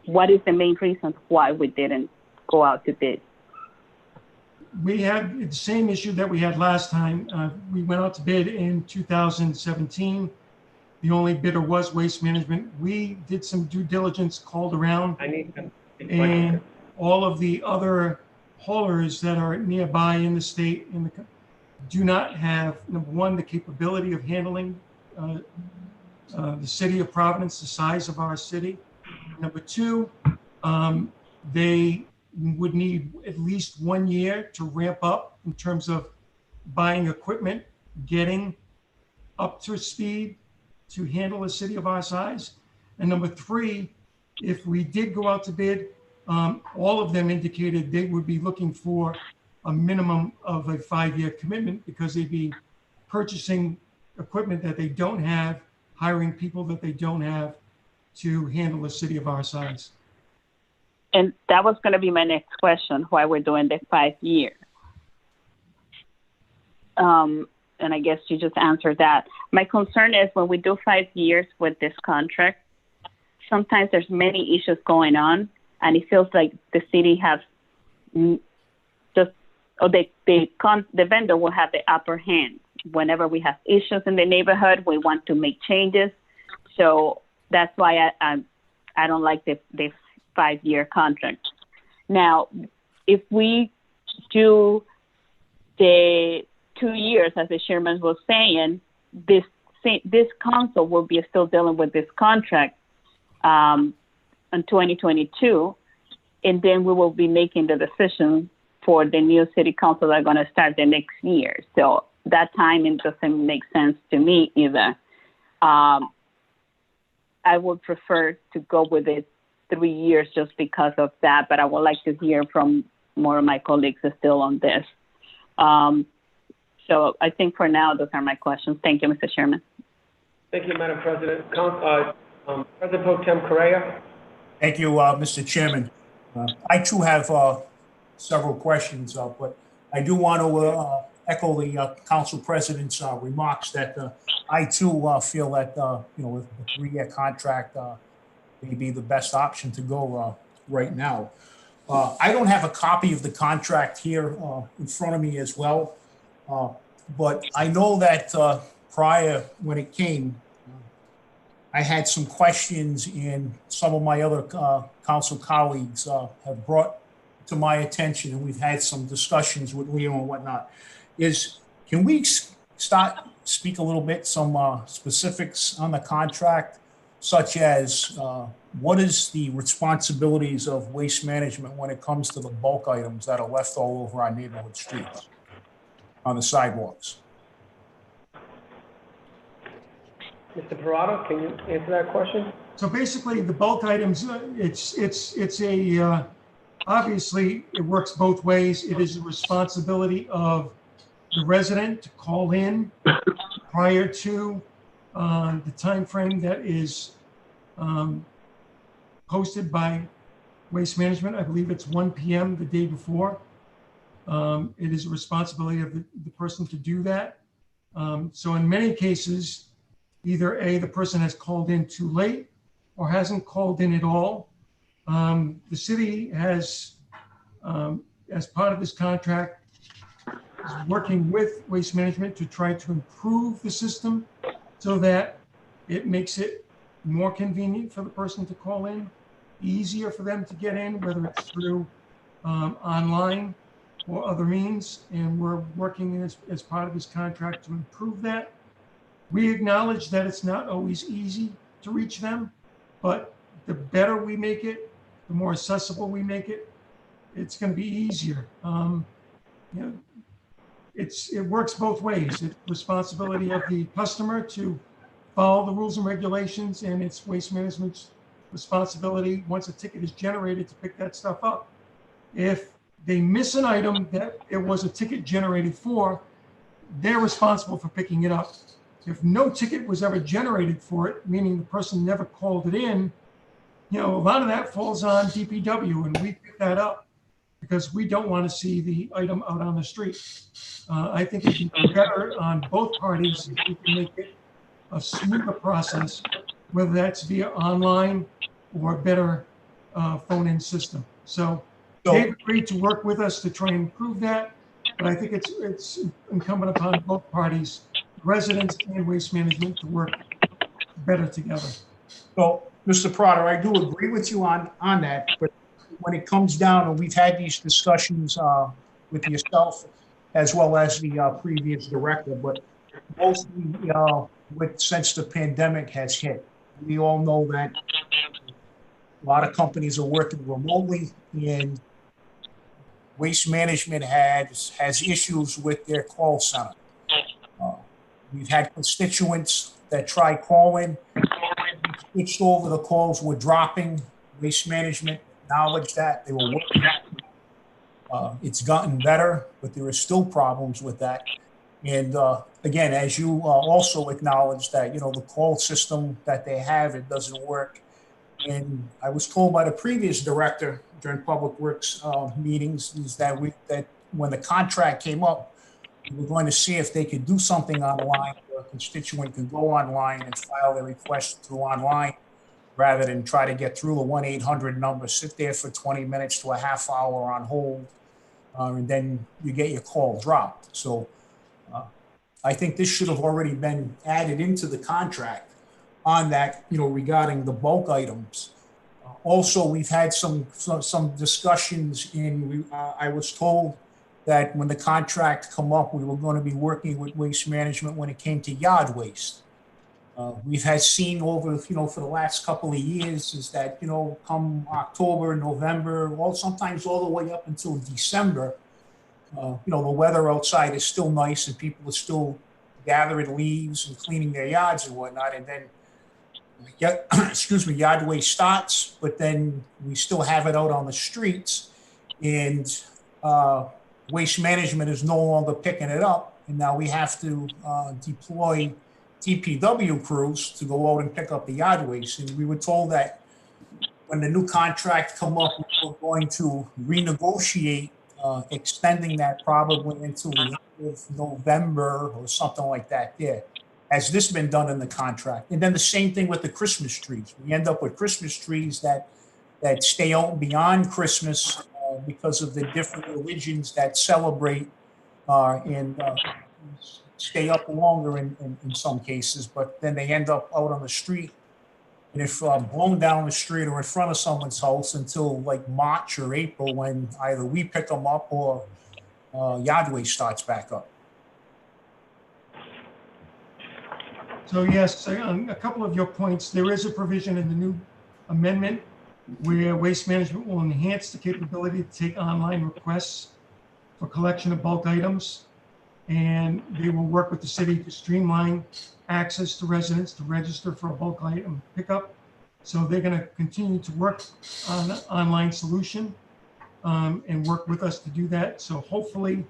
What is the main reason why we didn't go out to bid? We had the same issue that we had last time. We went out to bid in 2017. The only bidder was Waste Management. We did some due diligence, called around, and all of the other haulers that are nearby in the state do not have, number one, the capability of handling the city of Providence, the size of our city. Number two, they would need at least 1 year to ramp up in terms of buying equipment, getting up to speed to handle a city of our size. And number three, if we did go out to bid, all of them indicated they would be looking for a minimum of a 5-year commitment because they'd be purchasing equipment that they don't have, hiring people that they don't have to handle a city of our size. And that was going to be my next question, why we're doing the 5 year. And I guess you just answered that. My concern is when we do 5 years with this contract, sometimes there's many issues going on, and it feels like the city has just, or the vendor will have the upper hand. Whenever we have issues in the neighborhood, we want to make changes. So that's why I don't like the 5 year contract. Now, if we do the 2 years, as the chairman was saying, this council will be still dealing with this contract in 2022, and then we will be making the decision for the new city council that are going to start the next year. So that timing doesn't make sense to me either. I would prefer to go with it 3 years just because of that, but I would like to hear from more of my colleagues still on this. So I think for now, those are my questions. Thank you, Mr. Chairman. Thank you, Madam President. President Pro Tem Correa. Thank you, Mr. Chairman. I too have several questions, but I do want to echo the council president's remarks that I too feel that with the 3-year contract may be the best option to go right now. I don't have a copy of the contract here in front of me as well, but I know that prior when it came, I had some questions, and some of my other council colleagues have brought to my attention, and we've had some discussions with Leo and whatnot. Can we speak a little bit, some specifics on the contract, such as what is the responsibilities of Waste Management when it comes to the bulk items that are left all over our neighborhood streets on the sidewalks? Mr. Parada, can you answer that question? So basically, the bulk items, it's a obviously it works both ways. It is a responsibility of the resident to call in prior to the time frame that is posted by Waste Management. I believe it's 1 p.m. the day before. It is a responsibility of the person to do that. So in many cases, either A, the person has called in too late or hasn't called in at all. The city has, as part of this contract, is working with Waste Management to try to improve the system so that it makes it more convenient for the person to call in, easier for them to get in, whether it's through online or other means. And we're working as part of this contract to improve that. We acknowledge that it's not always easy to reach them, but the better we make it, the more accessible we make it, it's going to be easier. It works both ways. It's responsibility of the customer to follow the rules and regulations, and it's Waste Management's responsibility, once a ticket is generated, to pick that stuff up. If they miss an item that it was a ticket generated for, they're responsible for picking it up. If no ticket was ever generated for it, meaning the person never called it in, a lot of that falls on DPW, and we pick that up because we don't want to see the item out on the street. I think it'd be better on both parties if we can make it a smoother process, whether that's via online or better phone-in system. So they've agreed to work with us to try and improve that, but I think it's incumbent upon both parties, residents and Waste Management, to work better together. So, Mr. Prater, I do agree with you on that, but when it comes down, and we've had these discussions with yourself as well as the previous director, but mostly since the pandemic has hit, we all know that a lot of companies are working remotely, and Waste Management has issues with their call center. We've had constituents that try calling, switched over, the calls were dropping. Waste Management acknowledged that, they were working on it. It's gotten better, but there are still problems with that. And again, as you also acknowledged that, the call system that they have, it doesn't work. And I was told by the previous director during Public Works meetings is that when the contract came up, we were going to see if they could do something online where a constituent could go online and file their request through online rather than try to get through the 1-800 number, sit there for 20 minutes to a half hour on hold, and then you get your call dropped. So I think this should have already been added into the contract on that, regarding the bulk items. Also, we've had some discussions I was told that when the contract come up, we were going to be working with Waste Management when it came to yard waste. We've had seen over, for the last couple of years is that, come October, November, sometimes all the way up until December, the weather outside is still nice and people are still gathering leaves and cleaning their yards and whatnot. And then, yard waste starts, but then we still have it out on the streets, and Waste Management is no longer picking it up. And now we have to deploy DPW crews to go out and pick up the yard waste. And we were told that when the new contract come up, we were going to renegotiate, extending that probably until the end of November or something like that there. Has this been done in the contract? And then the same thing with the Christmas trees. We end up with Christmas trees that stay out beyond Christmas because of the different religions that celebrate and stay up longer in some cases, but then they end up out on the street. And if blown down the street or in front of someone's house until like March or April, when either we pick them up or yard waste starts back up. So yes, on a couple of your points, there is a provision in the new amendment where Waste Management will enhance the capability to take online requests for collection of bulk items. And they will work with the city to streamline access to residents to register for a bulk item pickup. So they're going to continue to work on an online solution and work with us to do that. So hopefully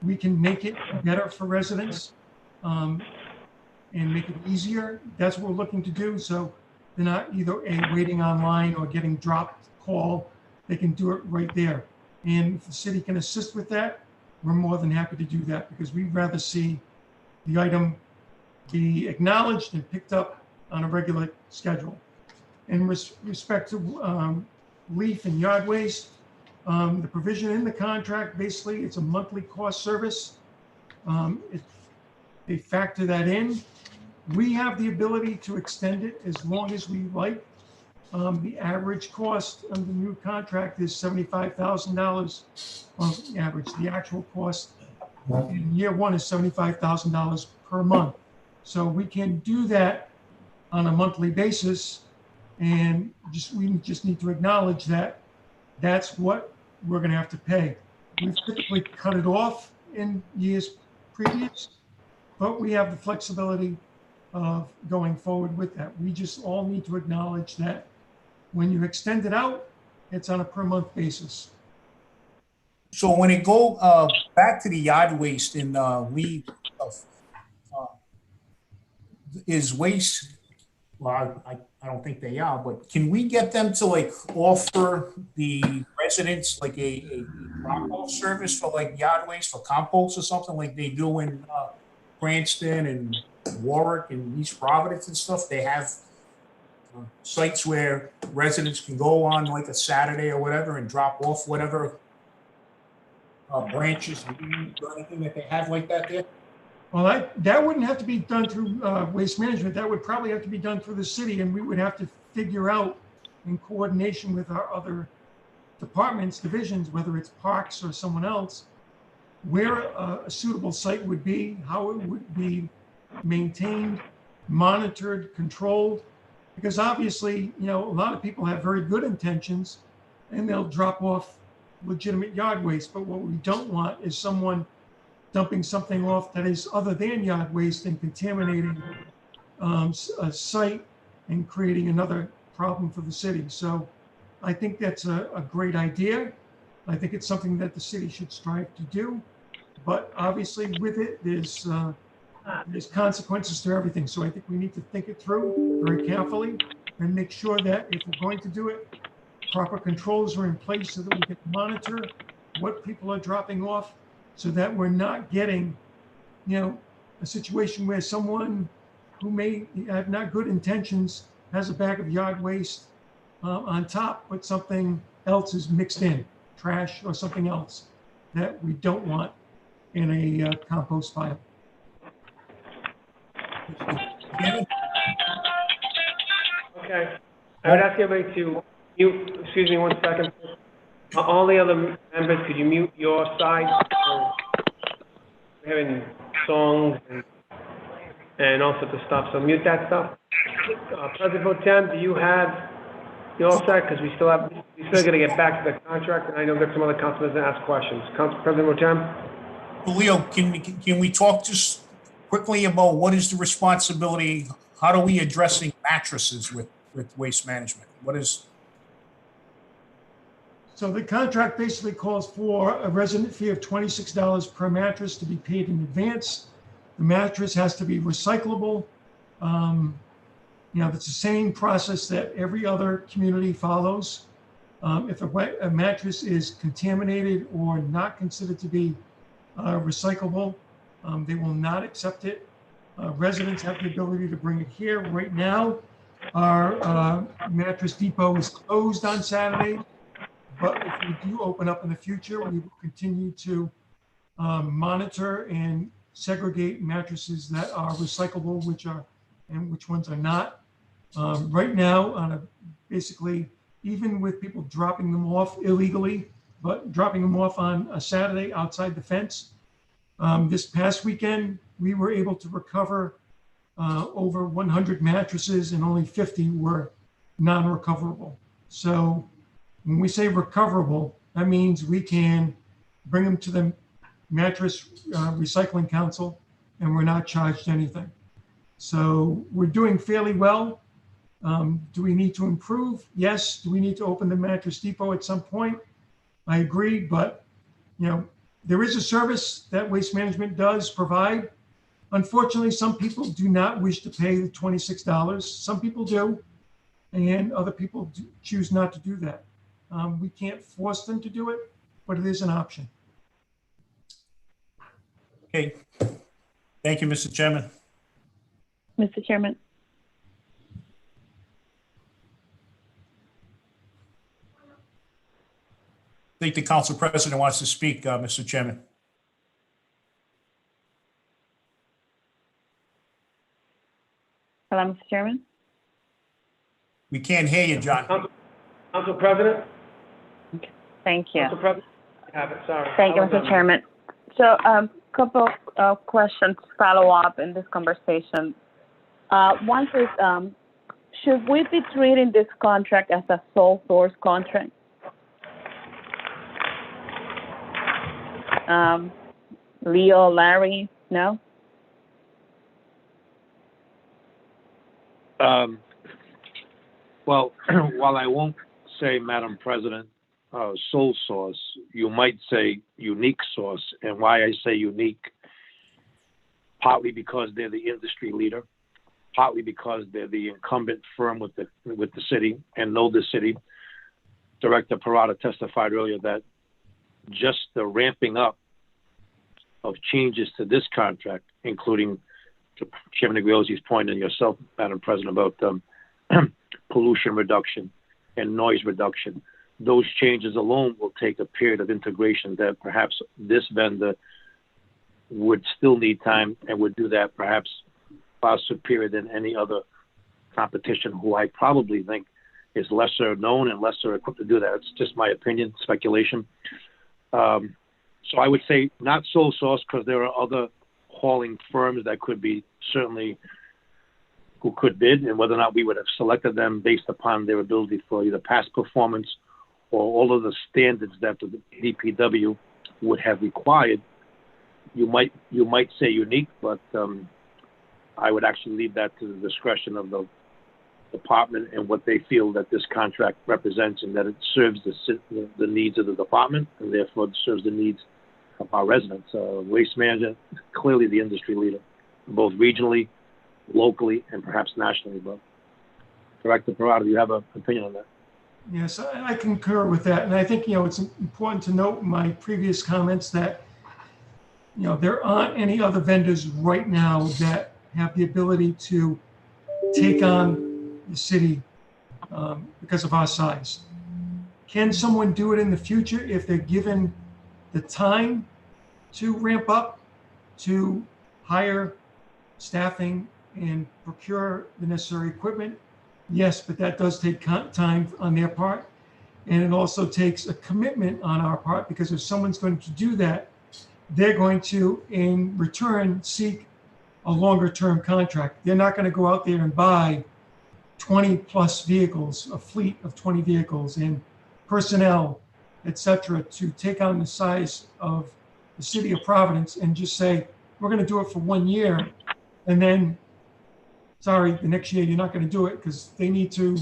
we can make it better for residents and make it easier. That's what we're looking to do. So they're not either waiting online or getting dropped call. They can do it right there. And if the city can assist with that, we're more than happy to do that, because we'd rather see the item be acknowledged and picked up on a regular schedule. In respect to leaf and yard waste, the provision in the contract, basically it's a monthly cost service. If they factor that in, we have the ability to extend it as long as we like. The average cost of the new contract is $75,000 on average. The actual cost in year one is $75,000 per month. So we can do that on a monthly basis, and we just need to acknowledge that that's what we're going to have to pay. We've typically cut it off in years previous, but we have the flexibility of going forward with that. We just all need to acknowledge that when you extend it out, it's on a per month basis. So when it go back to the yard waste in Lee, is waste, well, I don't think they are, but can we get them to like offer the residents like a drop-off service for like yard waste for compost or something like they do in Cranston and Warwick and East Providence and stuff? They have sites where residents can go on like a Saturday or whatever and drop off whatever branches or anything that they have like that there? Well, that wouldn't have to be done through waste management. That would probably have to be done through the city, and we would have to figure out in coordination with our other departments, divisions, whether it's parks or someone else, where a suitable site would be, how it would be maintained, monitored, controlled. Because obviously, a lot of people have very good intentions and they'll drop off legitimate yard waste. But what we don't want is someone dumping something off that is other than yard waste and contaminating a site and creating another problem for the city. So I think that's a great idea. I think it's something that the city should strive to do. But obviously with it, there's consequences to everything. So I think we need to think it through very carefully and make sure that if we're going to do it, proper controls are in place so that we can monitor what people are dropping off, so that we're not getting, a situation where someone who may have not good intentions has a bag of yard waste on top, but something else is mixed in, trash or something else that we don't want in a compost pile. Okay. I would ask everybody to mute, excuse me 1 second. All the other members, could you mute your side? We're having songs and all sorts of stuff, so mute that stuff. President Pro Tem, do you have, you all set? Because we still got to get back to the contract, and I know there's some other councilors that ask questions. President Pro Tem? Leo, can we talk just quickly about what is the responsibility? How are we addressing mattresses with waste management? What is? So the contract basically calls for a resident fee of $26 per mattress to be paid in advance. The mattress has to be recyclable. It's the same process that every other community follows. If a mattress is contaminated or not considered to be recyclable, they will not accept it. Residents have the ability to bring it here. Right now, our mattress depot is closed on Saturday. But if we do open up in the future, we will continue to monitor and segregate mattresses that are recyclable, and which ones are not. Right now, basically, even with people dropping them off illegally, but dropping them off on a Saturday outside the fence, this past weekend, we were able to recover over 100 mattresses, and only 50 were non-recoverable. So when we say recoverable, that means we can bring them to the Mattress Recycling Council and we're not charged anything. So we're doing fairly well. Do we need to improve? Yes. Do we need to open the mattress depot at some point? I agree, but there is a service that Waste Management does provide. Unfortunately, some people do not wish to pay the $26. Some people do, and other people choose not to do that. We can't force them to do it, but it is an option. Okay. Thank you, Mr. Chairman. Mr. Chairman. I think the council president wants to speak, Mr. Chairman. Hello, Mr. Chairman? We can't hear you, John. Council President? Thank you. Council President? You have it, sorry. Thank you, I was Mr. on Chairman. So, couple of questions follow up in this conversation. One is, should we be treating this contract as a sole source contract? Leo, Larry, no? Well, while I won't say, Madam President, sole source, you might say unique source. And why I say unique, partly because they're the industry leader, partly because they're the incumbent firm with the city and know the city. Director Parada testified earlier that just the ramping up of changes to this contract, including to Chairman Igliozzi's point and yourself, Madam President, about pollution reduction and noise reduction. Those changes alone will take a period of integration that perhaps this vendor would still need time and would do that perhaps far superior than any other competition who I probably think is lesser known and lesser equipped to do that. It's just my opinion, speculation. So I would say not sole source because there are other hauling firms that could be certainly who could bid, and whether or not we would have selected them based upon their ability for either past performance or all of the standards that the DPW would have required. You might say unique, but I would actually leave that to the discretion of the department and what they feel that this contract represents, and that it serves the needs of the department and therefore serves the needs of our residents. Waste management, clearly the industry leader, both regionally, locally, and perhaps nationally. But Director Parada, do you have an opinion on that? Yes, I concur with that. And I think, it's important to note my previous comments that, there aren't any other vendors right now that have the ability to take on the city because of our size. Can someone do it in the future if they're given the time to ramp up, to hire staffing and procure the necessary equipment? Yes, but that does take time on their part. And it also takes a commitment on our part, because if someone's going to do that, they're going to, in return, seek a longer term contract. They're not going to go out there and buy 20 plus vehicles, a fleet of 20 vehicles and personnel, et cetera, to take on the size of the city of Providence and just say, we're going to do it for 1 year. And then, sorry, the next year you're not going to do it, because they need to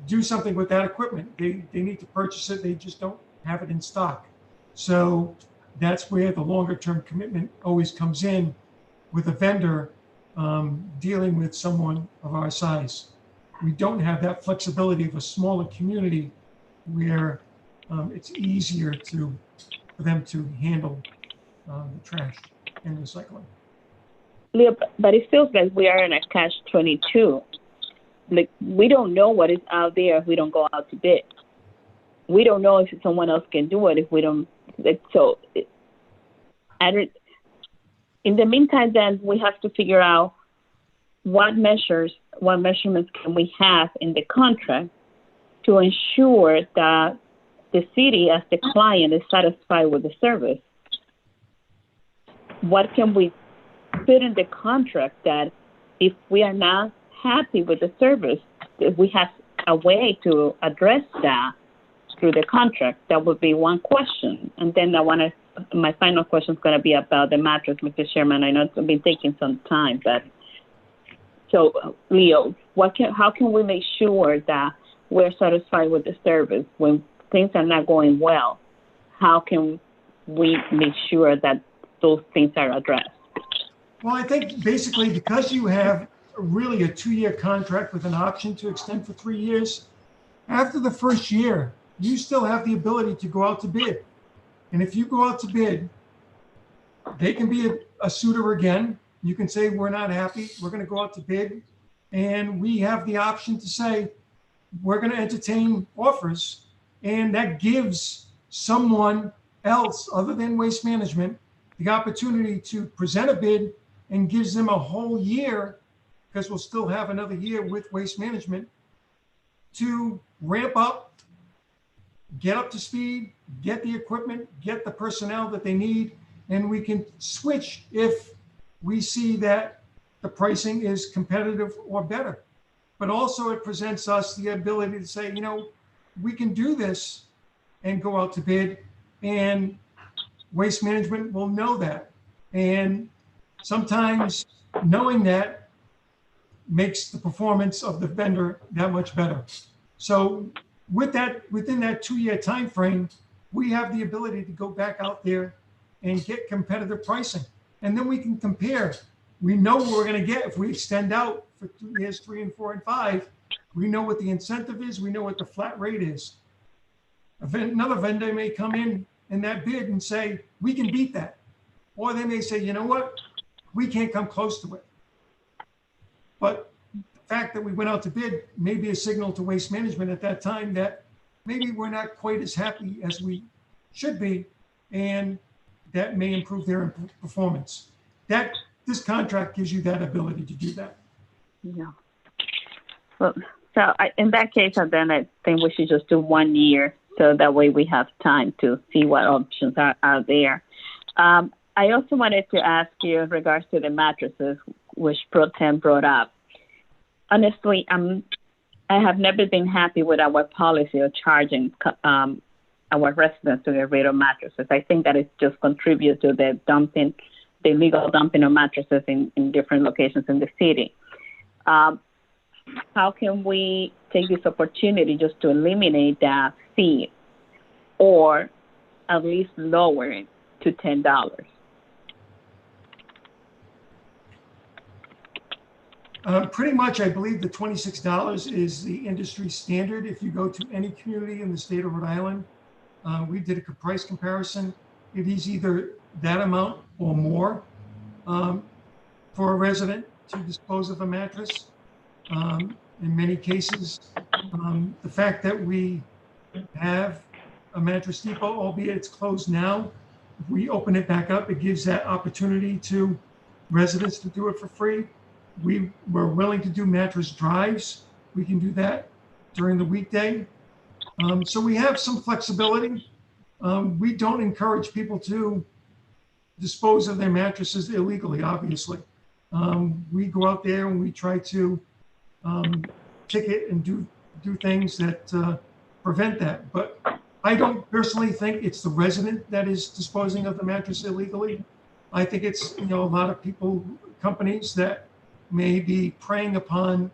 do something with that equipment. They need to purchase it. They just don't have it in stock. So that's where the longer term commitment always comes in with a vendor dealing with someone of our size. We don't have that flexibility of a smaller community where it's easier for them to handle the trash and recycling. Leo, but it feels like we are in a catch-22. Like, we don't know what is out there if we don't go out to bid. We don't know if someone else can do it if we don't. In the meantime, then we have to figure out what measurements can we have in the contract to ensure that the city, as the client, is satisfied with the service. What can we put in the contract that if we are not happy with the service, if we have a way to address that through the contract? That would be one question. And then my final question is going to be about the mattress, Mr. Chairman. I know it's been taking some time, but so Leo, how can we make sure that we're satisfied with the service when things are not going well? How can we make sure that those things are addressed? Well, I think basically because you have really a 2-year contract with an option to extend for 3 years, after the first year, you still have the ability to go out to bid. And if you go out to bid, they can be a suitor again. You can say, we're not happy, we're going to go out to bid. And we have the option to say, we're going to entertain offers. And that gives someone else other than Waste Management the opportunity to present a bid, and gives them a whole year because we'll still have another year with Waste Management to ramp up, get up to speed, get the equipment, get the personnel that they need, and we can switch if we see that the pricing is competitive or better. But also it presents us the ability to say, we can do this and go out to bid, and Waste Management will know that. And sometimes knowing that makes the performance of the vendor that much better. So with that, within that 2-year time frame, we have the ability to go back out there and get competitive pricing. And then we can compare. We know what we're going to get if we extend out for 2 years, 3 and 4 and 5. We know what the incentive is. We know what the flat rate is. Another vendor may come in that bid and say, we can beat that. Or they may say, you know what? We can't come close to it. But the fact that we went out to bid may be a signal to Waste Management at that time that maybe we're not quite as happy as we should be, and that may improve their performance. This contract gives you that ability to do that. Yeah. Well, so in that case, then I think we should just do 1 year, so that way we have time to see what options are there. I also wanted to ask you in regards to the mattresses, which Pro Tem brought up. Honestly, I have never been happy with our policy of charging our residents to get rid of mattresses. I think that it just contributes to the illegal dumping of mattresses in different locations in the city. How can we take this opportunity just to eliminate that fee, or at least lower it to $10? Pretty much, I believe the $26 is the industry standard. If you go to any community in the state of Rhode Island, we did a price comparison. It is either that amount or more for a resident to dispose of a mattress. In many cases, the fact that we have a mattress depot, albeit it's closed now, if we open it back up, it gives that opportunity to residents to do it for free. We're willing to do mattress drives. We can do that during the weekday. So we have some flexibility. We don't encourage people to dispose of their mattresses illegally, obviously. We go out there and we try to ticket and do things that prevent that. But I don't personally think it's the resident that is disposing of the mattress illegally. I think it's a lot of people, companies that may be preying upon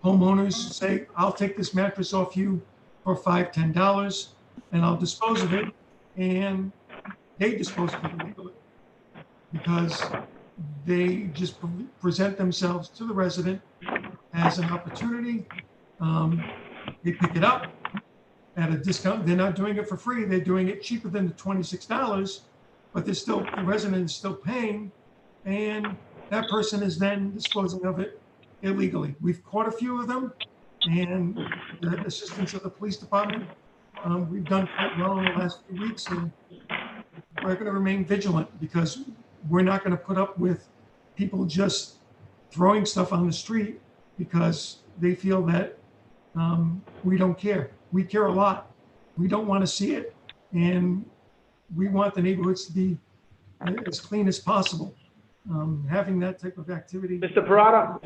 homeowners, say, I'll take this mattress off you for $5, $10, and I'll dispose of it, and they dispose of it illegally because they just present themselves to the resident as an opportunity. They pick it up at a discount. They're not doing it for free. They're doing it cheaper than the $26, but the resident is still paying, and that person is then disposing of it illegally. We've caught a few of them, and the assistance of the police department, we've done quite well in the last few weeks, and we're going to remain vigilant because we're not going to put up with people just throwing stuff on the street because they feel that we don't care. We care a lot. We don't want to see it, and we want the neighborhoods to be as clean as possible. Having that type of activity. Mr. Parada,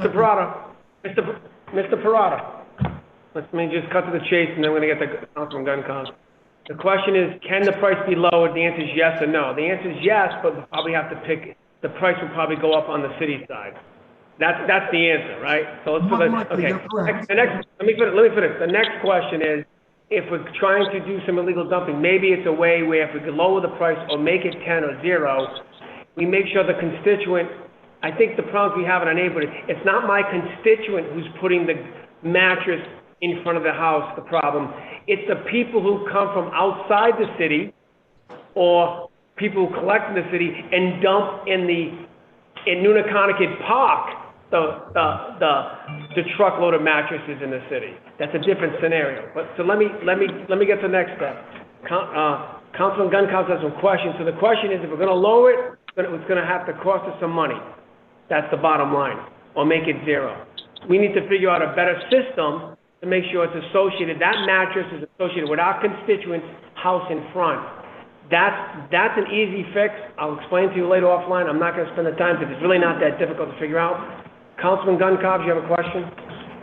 let me just cut to the chase, and then we're going to get the Councilman Guncon. The question is, can the price be lowered? The answer is yes or no. The answer is yes, but we'll probably have to pick, the price will probably go up on the city side. That's the answer, right? So let's put it, okay. Let me finish. The next question is, if we're trying to do some illegal dumping, maybe it's a way where if we could lower the price or make it 10 or 0, we make sure the constituent, I think the problems we have in our neighborhood, it's not my constituent who's putting the mattress in front of the house, the problem. It's the people who come from outside the city or people who collect in the city and dump in Nunnaconnecut Park the truckload of mattresses in the city. That's a different scenario. But so let me get to the next step. Councilman Guncon has some questions. So the question is, if we're going to lower it, it's going to have to cost us some money. That's the bottom line. Or make it 0. We need to figure out a better system to make sure it's associated, that mattress is associated with our constituent's house in front. That's an easy fix. I'll explain to you later offline. I'm not gonna spend the time because it's really not that difficult to figure out. Councilman Gunkow, you have a question?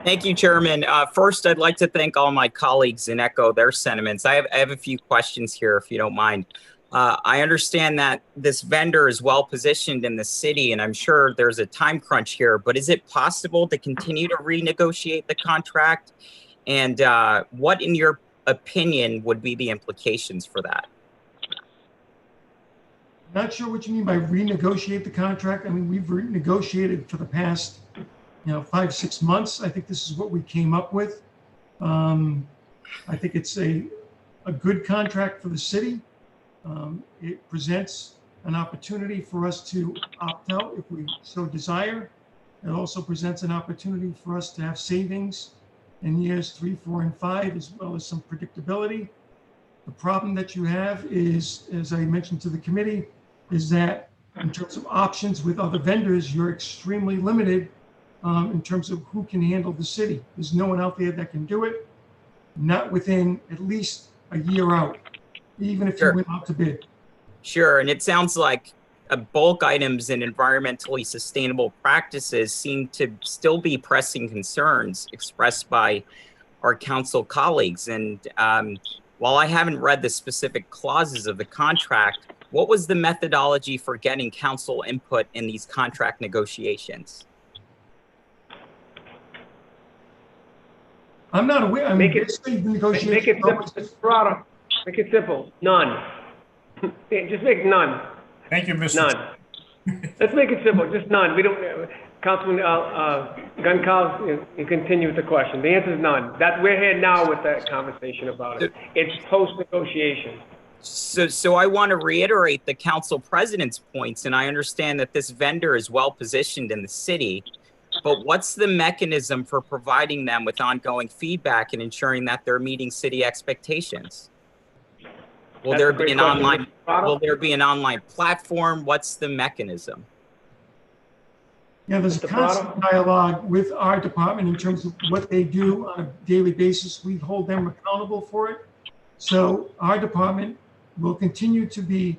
Thank you, Chairman. First, I'd like to thank all my colleagues and echo their sentiments. I have a few questions here, if you don't mind. I understand that this vendor is well positioned in the city, and I'm sure there's a time crunch here, but is it possible to continue to renegotiate the contract? And what, in your opinion, would be the implications for that? Not sure what you mean by renegotiate the contract. I mean, we've renegotiated for the past, 5-6 months. I think this is what we came up with. I think it's a good contract for the city. It presents an opportunity for us to opt out if we so desire. It also presents an opportunity for us to have savings in years 3, 4, and 5, as well as some predictability. The problem that you have is, as I mentioned to the committee, is that in terms of options with other vendors, you're extremely limited in terms of who can handle the city. There's no one out there that can do it, not within at least a year out, even if you went out to bid. Sure, and it sounds like bulk items and environmentally sustainable practices seem to still be pressing concerns expressed by our council colleagues. And while I haven't read the specific clauses of the contract, what was the methodology for getting council input in these contract negotiations? I'm not aware. I mean, Make it simple. Product. Make it simple. None. Just make none. Thank you, Mr. None. Let's make it simple. Just none. We don't. Councilman Gunkow, you continue with the question. The answer is none. We're here now with that conversation about it. It's post-negotiation. So I want to reiterate the council president's points, and I understand that this vendor is well positioned in the city, but what's the mechanism for providing them with ongoing feedback and ensuring that they're meeting city expectations? Will there be an online platform? What's the mechanism? Yeah, there's a constant dialogue with our department in terms of what they do on a daily basis. We hold them accountable for it. So our department will continue to be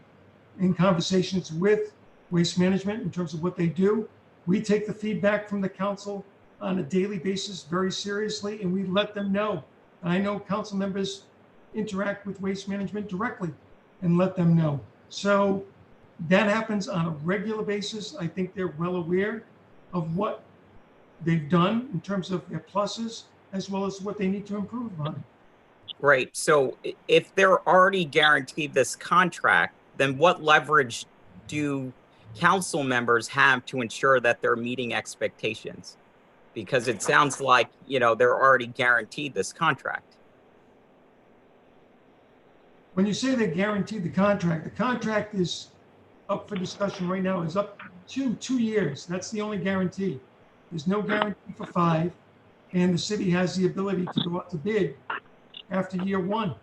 in conversations with Waste Management in terms of what they do. We take the feedback from the council on a daily basis very seriously, and we let them know. I know council members interact with Waste Management directly and let them know. So that happens on a regular basis. I think they're well aware of what they've done in terms of their pluses, as well as what they need to improve on. Right. So if they're already guaranteed this contract, then what leverage do council members have to ensure that they're meeting expectations? Because it sounds like, they're already guaranteed this contract. When you say they guaranteed the contract is up for discussion right now, is up to 2 years. That's the only guarantee. There's no guarantee for 5, and the city has the ability to go out to bid after year 1.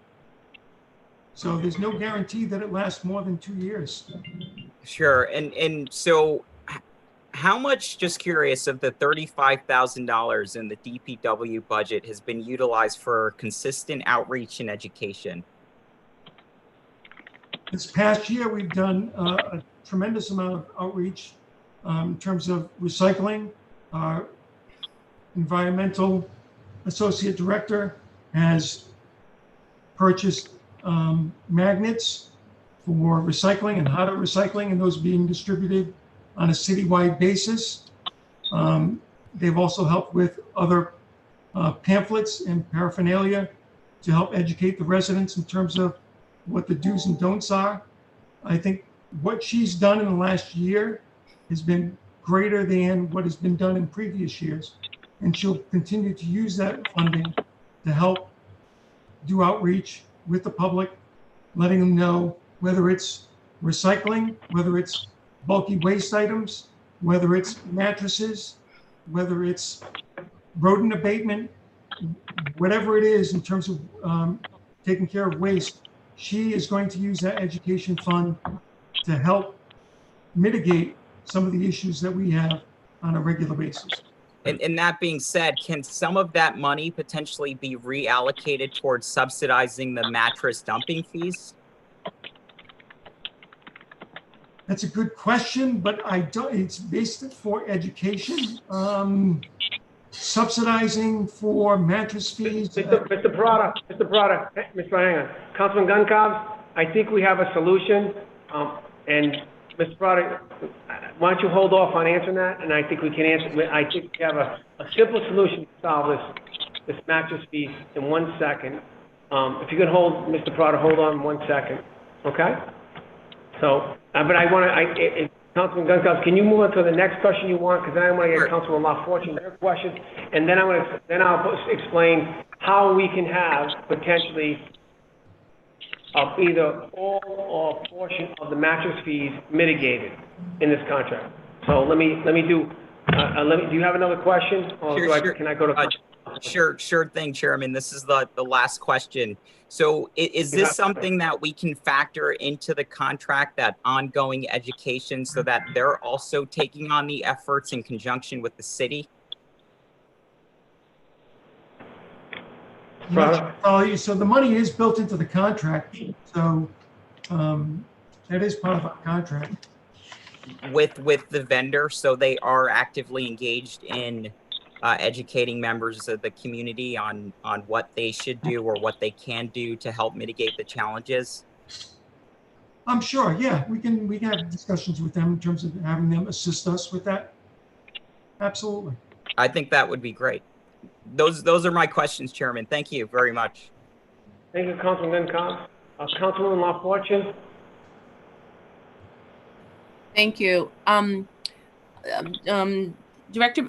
So there's no guarantee that it lasts more than 2 years. Sure. And so how much, just curious, of the $35,000 in the DPW budget has been utilized for consistent outreach and education? This past year, we've done a tremendous amount of outreach in terms of recycling. Our environmental associate director has purchased magnets for recycling and how to recycling, and those being distributed on a citywide basis. They've also helped with other pamphlets and paraphernalia to help educate the residents in terms of what the do's and don'ts are. I think what she's done in the last year has been greater than what has been done in previous years. And she'll continue to use that funding to help do outreach with the public, letting them know whether it's recycling, whether it's bulky waste items, whether it's mattresses, whether it's rodent abatement, whatever it is in terms of taking care of waste. She is going to use that education fund to help mitigate some of the issues that we have on a regular basis. And that being said, can some of that money potentially be reallocated towards subsidizing the mattress dumping fees? That's a good question, but I don't, it's based for education. Subsidizing for mattress fees. Mr. Prada, hang on. Councilman Gunkov, I think we have a solution, and Mr. Prada, why don't you hold off on answering that, and I think we can answer, I think we have a simple solution to solve this mattress fee in 1 second. If you could hold, Mr. Prada, hold on 1 second, okay? So, but I want to, Councilman Gunkov, can you move on to the next question you want? Because then I want to get Councilman LaFortune their questions, and then I'll explain how we can have potentially either all or a portion of the mattress fees mitigated in this contract. So let me do. Do you have another question, or can I go to? Sure thing, Chairman. This is the last question. So is this something that we can factor into the contract, that ongoing education, so that they're also taking on the efforts in conjunction with the city? So the money is built into the contract. So that is part of our contract. With the vendor, so they are actively engaged in educating members of the community on what they should do or what they can do to help mitigate the challenges? I'm sure, yeah, we can have discussions with them in terms of having them assist us with that. Absolutely. I think that would be great. Those are my questions, Chairman. Thank you very much. Thank you, Councilman Gunkov. Councilwoman LaFortune. Thank you. Director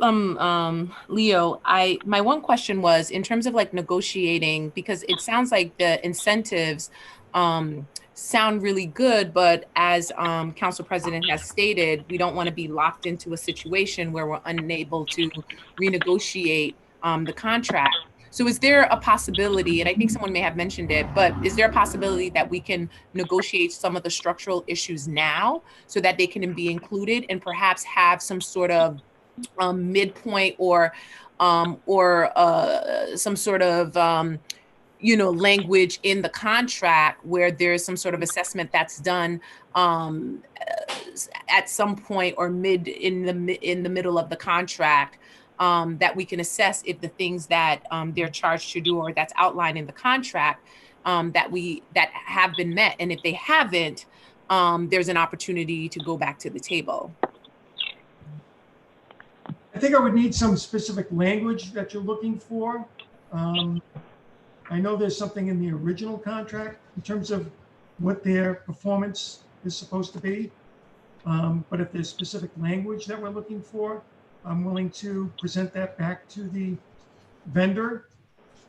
Leo, my one question was in terms of like negotiating, because it sounds like the incentives sound really good, but as Council President has stated, we don't want to be locked into a situation where we're unable to renegotiate the contract. So is there a possibility, and I think someone may have mentioned it, but is there a possibility that we can negotiate some of the structural issues now so that they can be included and perhaps have some sort of midpoint or some sort of language in the contract where there's some sort of assessment that's done at some point or in the middle of the contract, that we can assess if the things that they're charged to do or that's outlined in the contract that have been met, and if they haven't, there's an opportunity to go back to the table. I think I would need some specific language that you're looking for. I know there's something in the original contract in terms of what their performance is supposed to be. But if there's specific language that we're looking for, I'm willing to present that back to the vendor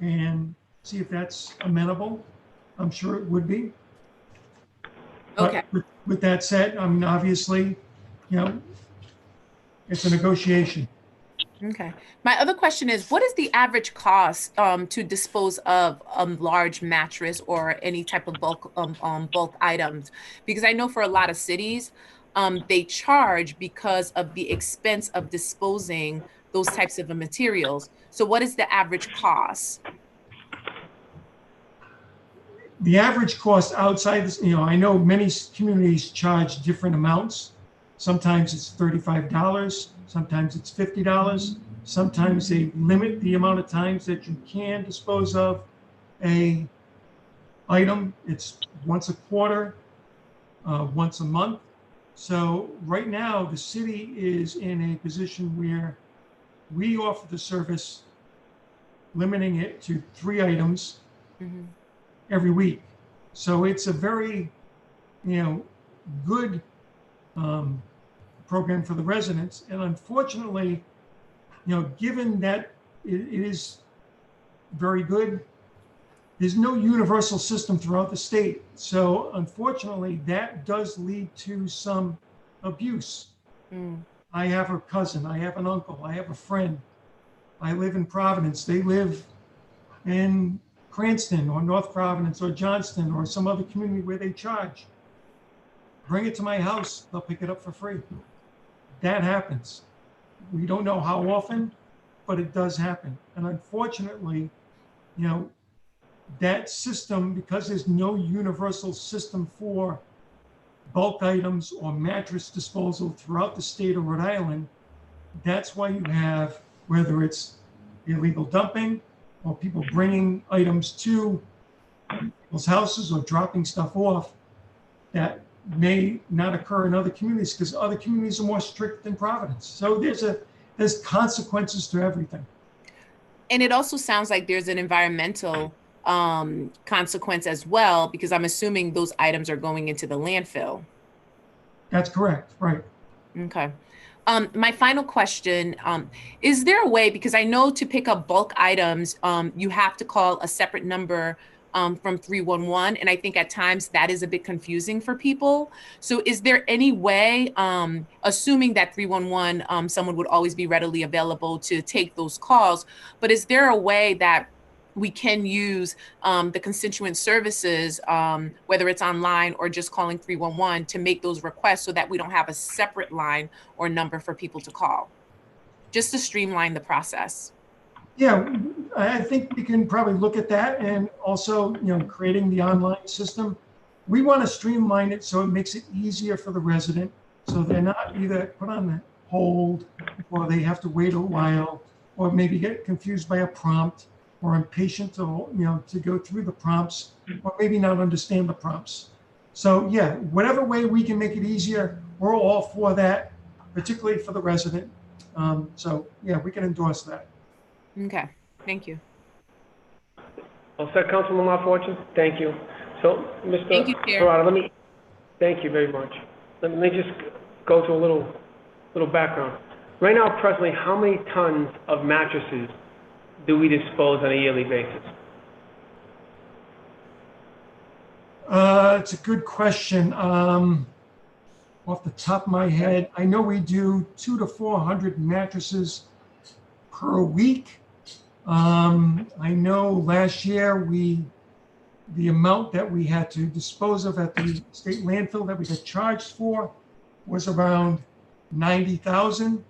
and see if that's amenable. I'm sure it would be. Okay. But with that said, I mean, obviously, it's a negotiation. Okay. My other question is, what is the average cost to dispose of a large mattress or any type of bulk items? Because I know for a lot of cities, they charge because of the expense of disposing those types of materials. So what is the average cost? The average cost outside this, I know many communities charge different amounts. Sometimes it's $35. Sometimes it's $50. Sometimes they limit the amount of times that you can dispose of a item. It's once a quarter, once a month. So right now, the city is in a position where we offer the service, limiting it to 3 items every week. So it's a very, good program for the residents. And unfortunately, given that it is very good, there's no universal system throughout the state. So unfortunately, that does lead to some abuse. I have a cousin, I have an uncle, I have a friend. I live in Providence. They live in Cranston or North Providence or Johnston or some other community where they charge. Bring it to my house, they'll pick it up for free. That happens. We don't know how often, but it does happen. And unfortunately, you know, that system, because there's no universal system for bulk items or mattress disposal throughout the state of Rhode Island, that's why you have, whether it's illegal dumping or people bringing items to people's houses or dropping stuff off, that may not occur in other communities because other communities are more strict than Providence. So there's consequences to everything. And it also sounds like there's an environmental consequence as well, because I'm assuming those items are going into the landfill. That's correct, right. Okay. My final question, is there a way, because I know to pick up bulk items, you have to call a separate number from 311, and I think at times that is a bit confusing for people. So is there any way, assuming that 311, someone would always be readily available to take those calls, but is there a way that we can use the constituent services, whether it's online or just calling 311 to make those requests so that we don't have a separate line or number for people to call, just to streamline the process? Yeah, I think we can probably look at that, and also, you know, creating the online system. We want to streamline it so it makes it easier for the resident, so they're not either put on hold or they have to wait a while, or maybe get confused by a prompt, or impatient to, you know, to go through the prompts, or maybe not understand the prompts. So yeah, whatever way we can make it easier, we're all for that, particularly for the resident. So yeah, we can endorse that. Okay, thank you. All set, Councilman LaFortune? Thank you. So, Mr. Thank you, Chair. Parada, thank you very much. Let me just go to a little background. Right now, presently, how many tons of mattresses do we dispose on a yearly basis? It's a good question. Off the top of my head, I know we do 200 to 400 mattresses per week. I know last year the amount that we had to dispose of at the state landfill that we got charged for was around 90,000.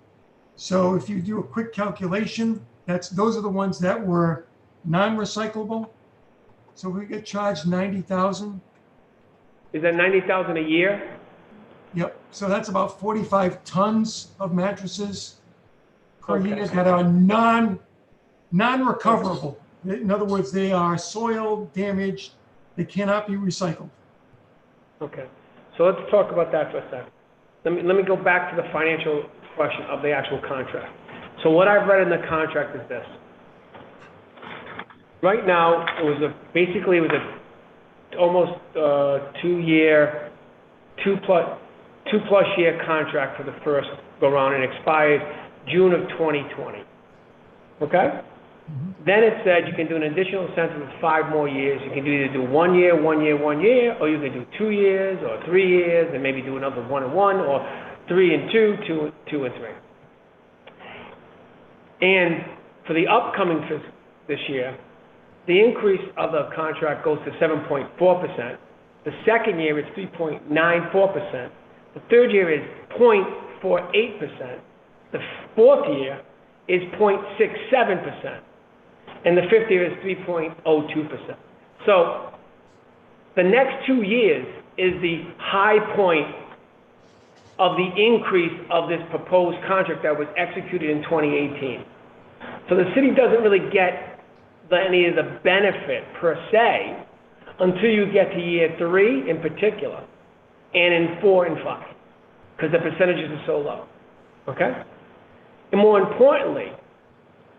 So if you do a quick calculation, those are the ones that were non-recyclable. So we get charged 90,000. Is that 90,000 a year? Yep. So that's about 45 tons of mattresses per Okay. year that are non-recoverable. In other words, they are soiled, damaged, they cannot be recycled. Okay. So let's talk about that for a second. Let me go back to the financial question of the actual contract. So what I've read in the contract is this. Right now, it was almost 2 plus year contract for the first go round, and expired June of 2020. Okay? Then it said you can do an additional incentive of 5 more years. You can either do 1 year, 1 year, 1 year, or you can do 2 years or 3 years, and maybe do another 1 and 1, or 3 and 2, 2 and 3. And for the upcoming this year, the increase of the contract goes to 7.4%. The second year is 3.94%. The third year is 0.48%. The fourth year is 0.67%. And the fifth year is 3.02%. So the next 2 years is the high point of the increase of this proposed contract that was executed in 2018. So the city doesn't really get any of the benefit per se until you get to year 3 in particular, and in 4 and 5, because the percentages are so low. Okay? And more importantly,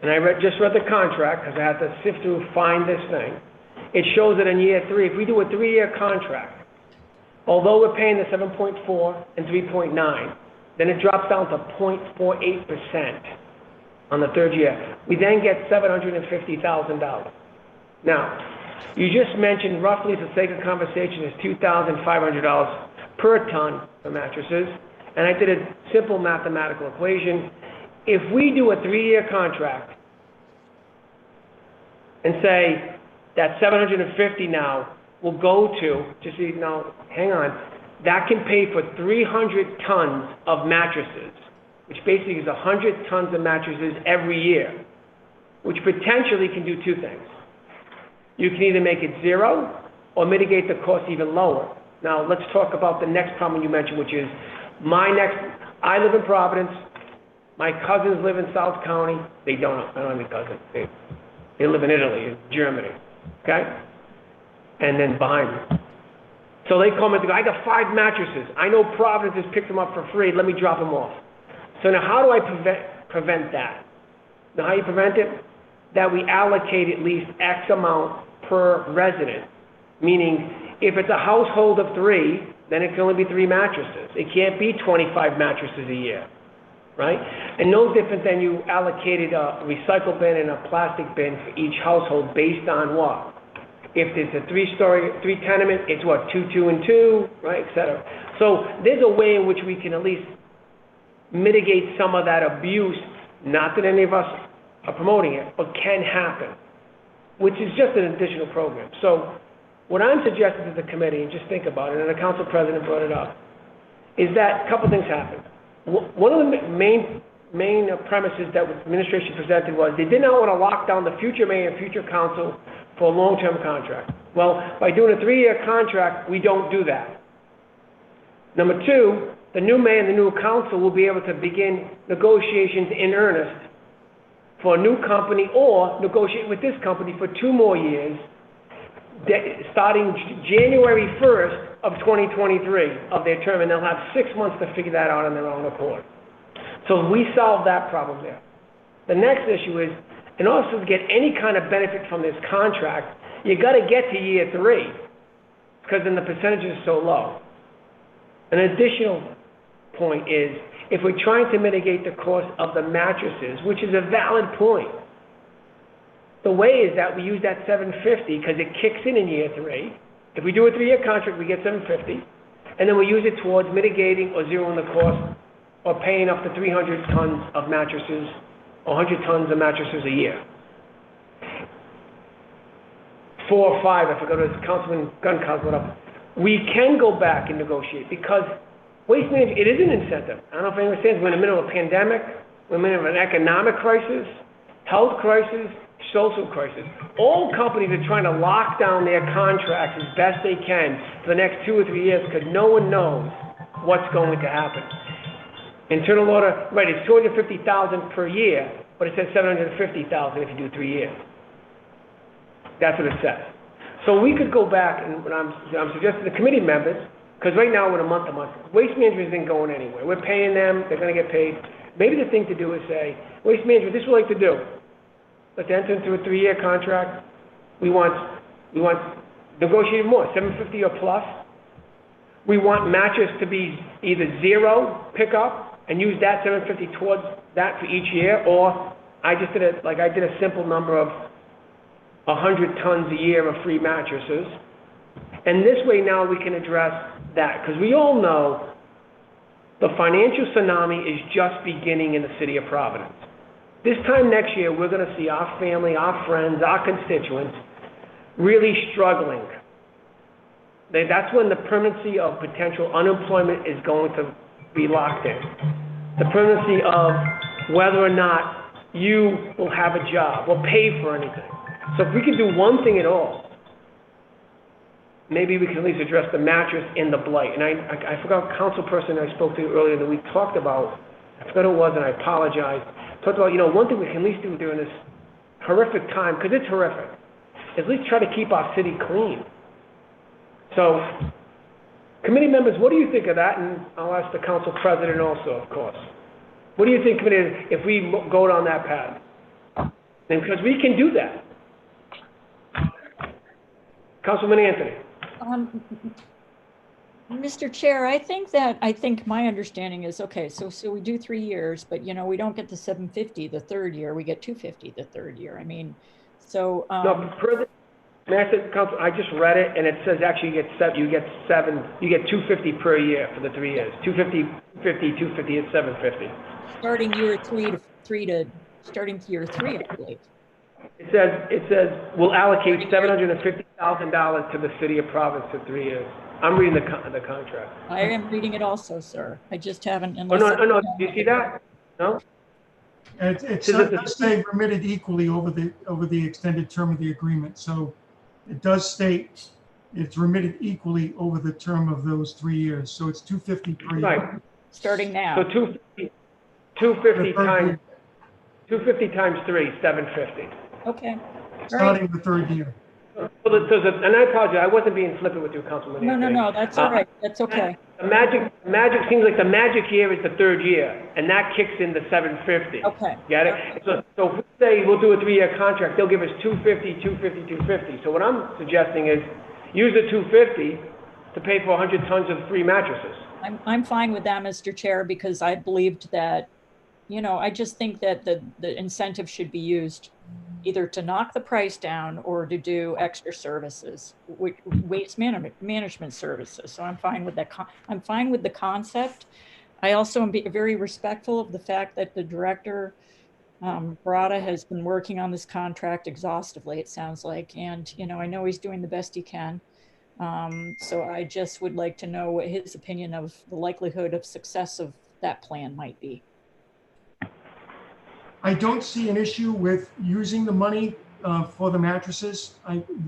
and I just read the contract because I had to sift through, find this thing. It shows that in year 3, if we do a 3-year contract, although we're paying the 7.4 and 3.9, then it drops down to 0.48% on the third year. We then get $750,000. Now, you just mentioned roughly, for the sake of conversation, is $2,500 per ton for mattresses, and I did a simple mathematical equation. If we do a 3-year contract and say that 750 now will go to, just so you know, hang on, that can pay for 300 tons of mattresses, which basically is 100 tons of mattresses every year. which potentially can do two things. You can either make it zero or mitigate the cost even lower. Now, let's talk about the next problem you mentioned, which is I live in Providence. My cousins live in South County. I don't have any cousins. They live in Italy, in Germany, okay? And then behind me. So they come and they go, I got 5 mattresses. I know Providence has picked them up for free. Let me drop them off. So now how do I prevent that? Now how you prevent it? That we allocate at least X amount per resident. Meaning, if it's a household of 3, then it can only be 3 mattresses. It can't be 25 mattresses a year, right? And no different than you allocated a recycle bin and a plastic bin for each household based on what? If it's a 3-story, 3 tenement, it's what, 2, 2, and 2, right, et cetera. So there's a way in which we can at least mitigate some of that abuse, not that any of us are promoting it, but can happen, which is just an additional program. So what I'm suggesting to the committee, and just think about it, and the council president brought it up, is that a couple things happen. One of the main premises that the administration presented was they did not want to lock down the future mayor and future council for a long-term contract. Well, by doing a 3-year contract, we don't do that. Number 2, the new mayor and the new council will be able to begin negotiations in earnest for a new company or negotiate with this company for 2 more years, starting January 1st of 2023 of their term, and they'll have 6 months to figure that out on their own accord. So we solve that problem there. The next issue is, in order to get any kind of benefit from this contract, you got to get to year 3, because then the percentage is so low. An additional point is, if we're trying to mitigate the cost of the mattresses, which is a valid point, the way is that we use that $750 because it kicks in year 3. If we do a 3-year contract, we get $750, and then we use it towards mitigating or zeroing the cost or paying up to 300 tons of mattresses or 100 tons of mattresses a year. 4 or 5, I forgot what Councilman Guncow brought up. We can go back and negotiate because waste management, it is an incentive. I don't know if anyone understands, we're in the middle of a pandemic, we're in the middle of an economic crisis, health crisis, social crisis. All companies are trying to lock down their contracts as best they can for the next 2 or 3 years because no one knows what's going to happen. Internal order, right, it's $250,000 per year, but it says $750,000 if you do 3 years. That's what it says. So we could go back, and what I'm suggesting to the committee members, because right now we're in a month-to-month. Waste management isn't going anywhere. We're paying them, they're going to get paid. Maybe the thing to do is say, Waste management, this is what we like to do. Let's enter into a 3-year contract. We want negotiate more, $750 or plus. We want mattress to be either 0 pickup and use that $750 towards that for each year, or I did a simple number of 100 tons a year of free mattresses. And this way now we can address that, because we all know the financial tsunami is just beginning in the city of Providence. This time next year, we're going to see our family, our friends, our constituents really struggling. That's when the permanency of potential unemployment is going to be locked in. The permanency of whether or not you will have a job or pay for anything. So if we can do one thing at all, maybe we can at least address the mattress and the blight. And I forgot, council person I spoke to earlier that we talked about, I forgot who it was, and I apologize, talked about, one thing we can at least do during this horrific time, because it's horrific, is at least try to keep our city clean. So, committee members, what do you think of that? And I'll ask the council president also, of course. What do you think, committee, if we go down that path? And because we can do that. Councilman Anthony. Mr. Chair, I think my understanding is, okay, so we do 3 years, but we don't get the $750 the 3rd year, we get $250 the 3rd year. I mean, so no, Council, I just read it, and it says actually you get $250 per year for the 3 years. $250, it's $750. Starting year 3 starting year 3, I believe. It says we'll allocate $750,000 to the city of Providence for 3 years. I'm reading the contract. I am reading it also, sir. I just haven't. Oh, no. Do you see that? No? It's not to say remitted equally over the extended term of the agreement. So it does state it's remitted equally over the term of those 3 years. So it's 250 per year. Right. Starting now. So 250 times 3, 750. Okay. Starting the third year. And I apologize, I wasn't being flippant with you, Councilman Anthony. No, that's all right. That's okay. The magic seems like the magic year is the third year, and that kicks in the 750. Okay. Get it? So if we say we'll do a 3-year contract, they'll give us 250, 250, 250. So what I'm suggesting is use the 250 to pay for 100 tons of 3 mattresses. I'm fine with that, Mr. Chair, because I believed that, I just think that the incentive should be used either to knock the price down or to do extra services, waste management services. So I'm fine with that. I'm fine with the concept. I also am very respectful of the fact that the director, Barada, has been working on this contract exhaustively, it sounds like. And, I know he's doing the best he can. So I just would like to know what his opinion of the likelihood of success of that plan might be. I don't see an issue with using the money for the mattresses.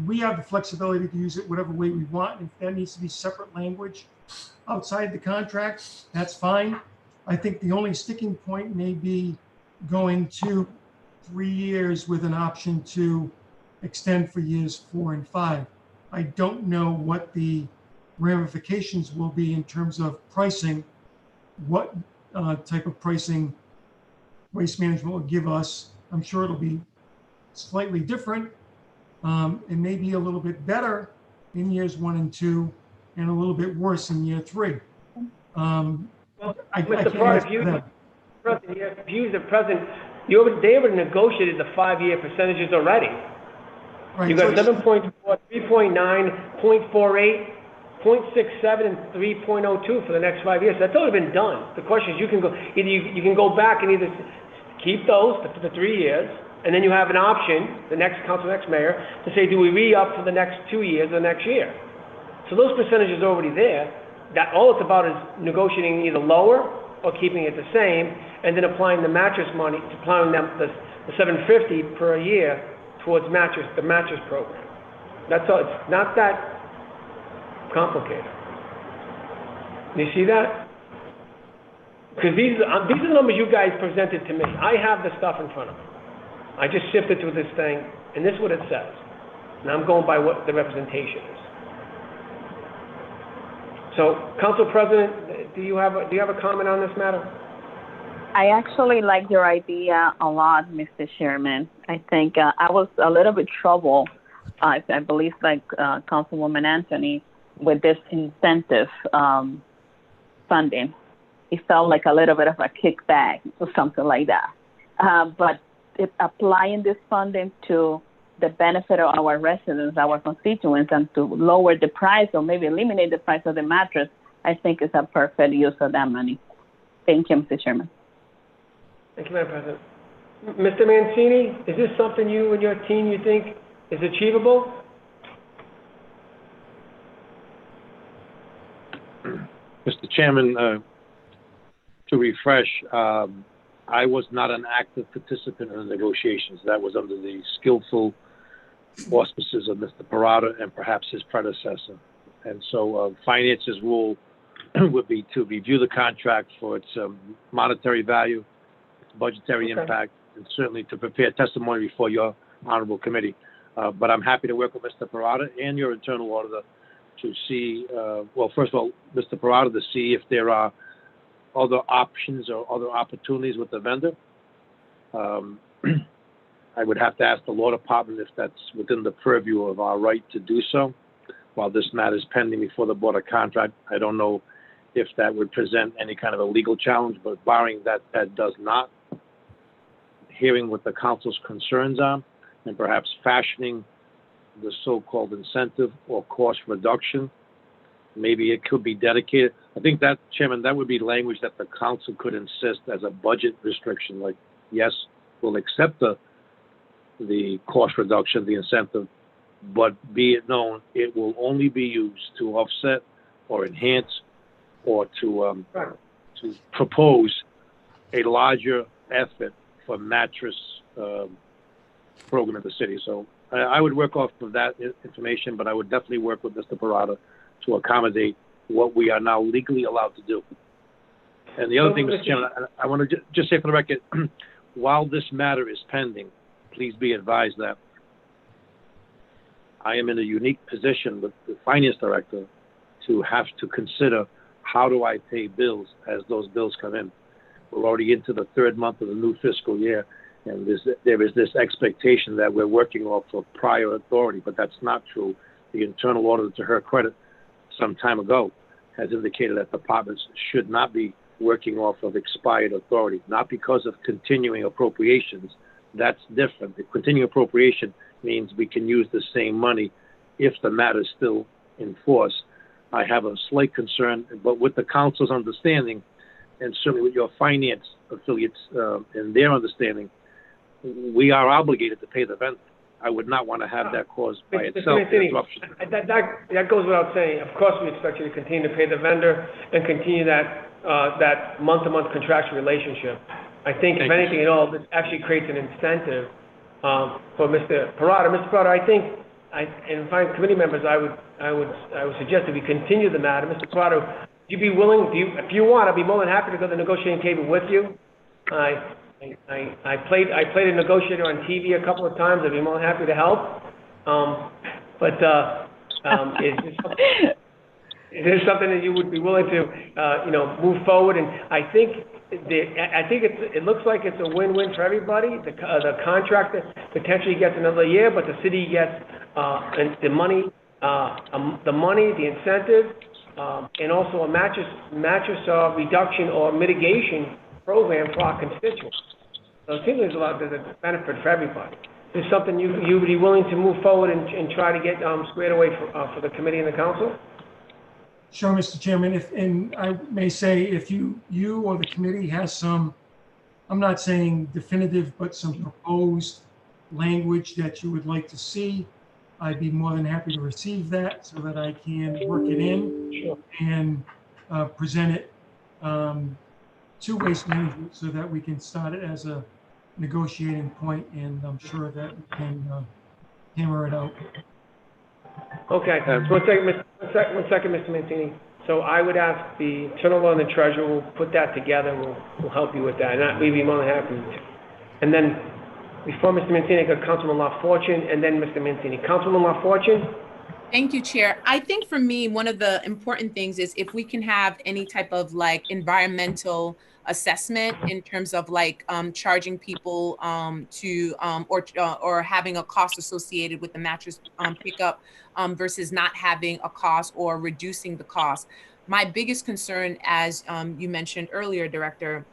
We have the flexibility to use it whatever way we want. If that needs to be separate language outside the contract, that's fine. I think the only sticking point may be going to 3 years with an option to extend for years 4 and 5. I don't know what the ramifications will be in terms of pricing, what type of pricing Waste Management will give us. I'm sure it'll be slightly different and maybe a little bit better in years 1 and 2 and a little bit worse in year 3. I can't answer that. They already negotiated the 5-year percentages already. Right, You got so 7.4, 3.9, 0.48, 0.67, and 3.02 for the next 5 years. That's already been done. The question is, you can go back and either keep those for the 3 years, and then you have an option, the next council, next mayor, to say, do we re-up for the next 2 years or next year? So those percentages are already there. That all it's about is negotiating either lower or keeping it the same, and then applying the mattress money, applying them the $750 per year towards the mattress program. That's all. It's not that complicated. You see that? Because these are the numbers you guys presented to me. I have the stuff in front of me. I just sifted through this thing, and this is what it says. And I'm going by what the representation is. So, Council President, do you have a comment on this matter? I actually like your idea a lot, Mr. Chairman. I think I was a little bit troubled, I believe, like Councilwoman Anthony, with this incentive funding. It felt like a little bit of a kickback or something like that. But applying this funding to the benefit of our residents, our constituents, and to lower the price or maybe eliminate the price of the mattress, I think is a perfect use of that money. Thank you, Mr. Chairman. Thank you, Madam President. Mr. Mancini, is this something you and your team you think is achievable? Mr. Chairman, to refresh, I was not an active participant in the negotiations. That was under the skillful auspices of Mr. Parada and perhaps his predecessor. And so finance's rule would be to review the contract for its monetary value, budgetary impact, and certainly to prepare testimony before your honorable committee. But I'm happy to work with Mr. Parada and your internal auditor to see, well, first of all, Mr. Parada, to see if there are other options or other opportunities with the vendor. I would have to ask the law department if that's within the purview of our right to do so. While this matter is pending before the Board of Contract, I don't know if that would present any kind of a legal challenge, but barring that, that does not. Hearing what the council's concerns are, and perhaps fashioning the so-called incentive or cost reduction. Maybe it could be dedicated. I think that, Chairman, that would be language that the council could insist as a budget restriction, like, yes, we'll accept the cost reduction, the incentive, but be it known, it will only be used to offset or enhance or to propose a larger effort for mattress program in the city. So I would work off of that information, but I would definitely work with Mr. Parada to accommodate what we are now legally allowed to do. And the other thing, Mr. Chairman, I want to just say for the record, while this matter is pending, please be advised that I am in a unique position with the finance director to have to consider how do I pay bills as those bills come in. We're already into the third month of the new fiscal year, and there is this expectation that we're working off of prior authority, but that's not true. The internal auditor, to her credit, some time ago, has indicated that departments should not be working off of expired authority, not because of continuing appropriations. That's different. The continuing appropriation means we can use the same money if the matter is still in force. I have a slight concern, but with the council's understanding, and certainly with your finance affiliates and their understanding, we are obligated to pay the vendor. I would not want to have that caused by itself an interruption. That goes without saying. Of course, we expect you to continue to pay the vendor and continue that month-to-month contractual relationship. I think, if anything at all, this actually creates an incentive for Mr. Parada. Mr. Parada, I think, and fine committee members, I would suggest that we continue the matter. Mr. Parada, would you be willing? If you want, I'd be more than happy to go to the negotiating table with you. I played a negotiator on TV a couple of times. I'd be more than happy to help. Is this something that you would be willing to, move forward? And I think it looks like it's a win-win for everybody. The contractor potentially gets another year, but the city gets the money, the incentive, and also a mattress reduction or mitigation program for our constituents. So it seems there's a benefit for everybody. Is this something you would be willing to move forward and try to get squared away for the committee and the council? Sure, Mr. Chairman. And I may say, if you or the committee has some, I'm not saying definitive, but some proposed language that you would like to see, I'd be more than happy to receive that so that I can work it in and present it to Waste Management so that we can start it as a negotiating point, and I'm sure that we can hammer it out. Okay, one second, Mr. Mancini. So I would ask the internal law and the treasurer will put that together. We'll help you with that, and we'd be more than happy to. And then before Mr. Mancini, I got Councilman LaFortune, and then Mr. Mancini. Councilman LaFortune. Thank you, Chair. I think for me, one of the important things is if we can have any type of like environmental assessment in terms of like charging people or having a cost associated with the mattress pickup versus not having a cost or reducing the cost. My biggest concern, as you mentioned earlier, Director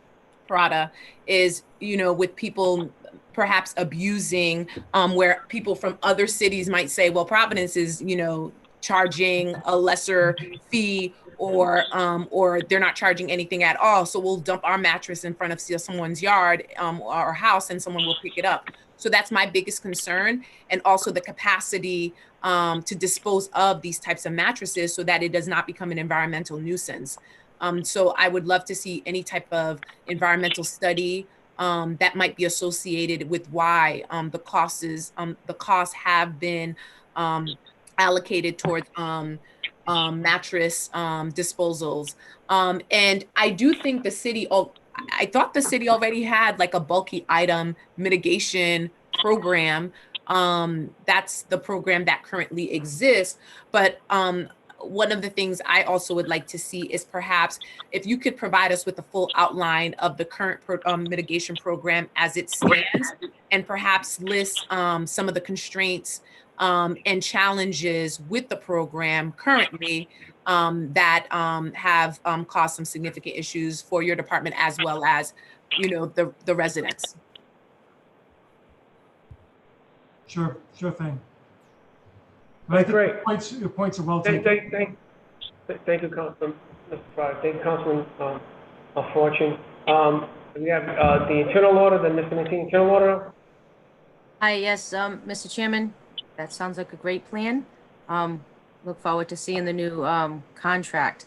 Parada, is, with people perhaps abusing, where people from other cities might say, well, Providence is, charging a lesser fee, or they're not charging anything at all. So we'll dump our mattress in front of someone's yard or house, and someone will pick it up. So that's my biggest concern. And also the capacity to dispose of these types of mattresses so that it does not become an environmental nuisance. So I would love to see any type of environmental study that might be associated with why the costs have been allocated towards mattress disposals. And I do think I thought the city already had like a bulky item mitigation program. That's the program that currently exists. But one of the things I also would like to see is perhaps if you could provide us with a full outline of the current mitigation program as it stands, and perhaps list some of the constraints and challenges with the program currently that have caused some significant issues for your department as well as, the residents. Sure thing. But I think your points are well taken. Thank you, Councilman, Mr. Pryor. Thank you, Councilman Fortune. We have the internal order, then Mr. Mancini, internal order. Hi, yes, Mr. Chairman, that sounds like a great plan. Look forward to seeing the new contract.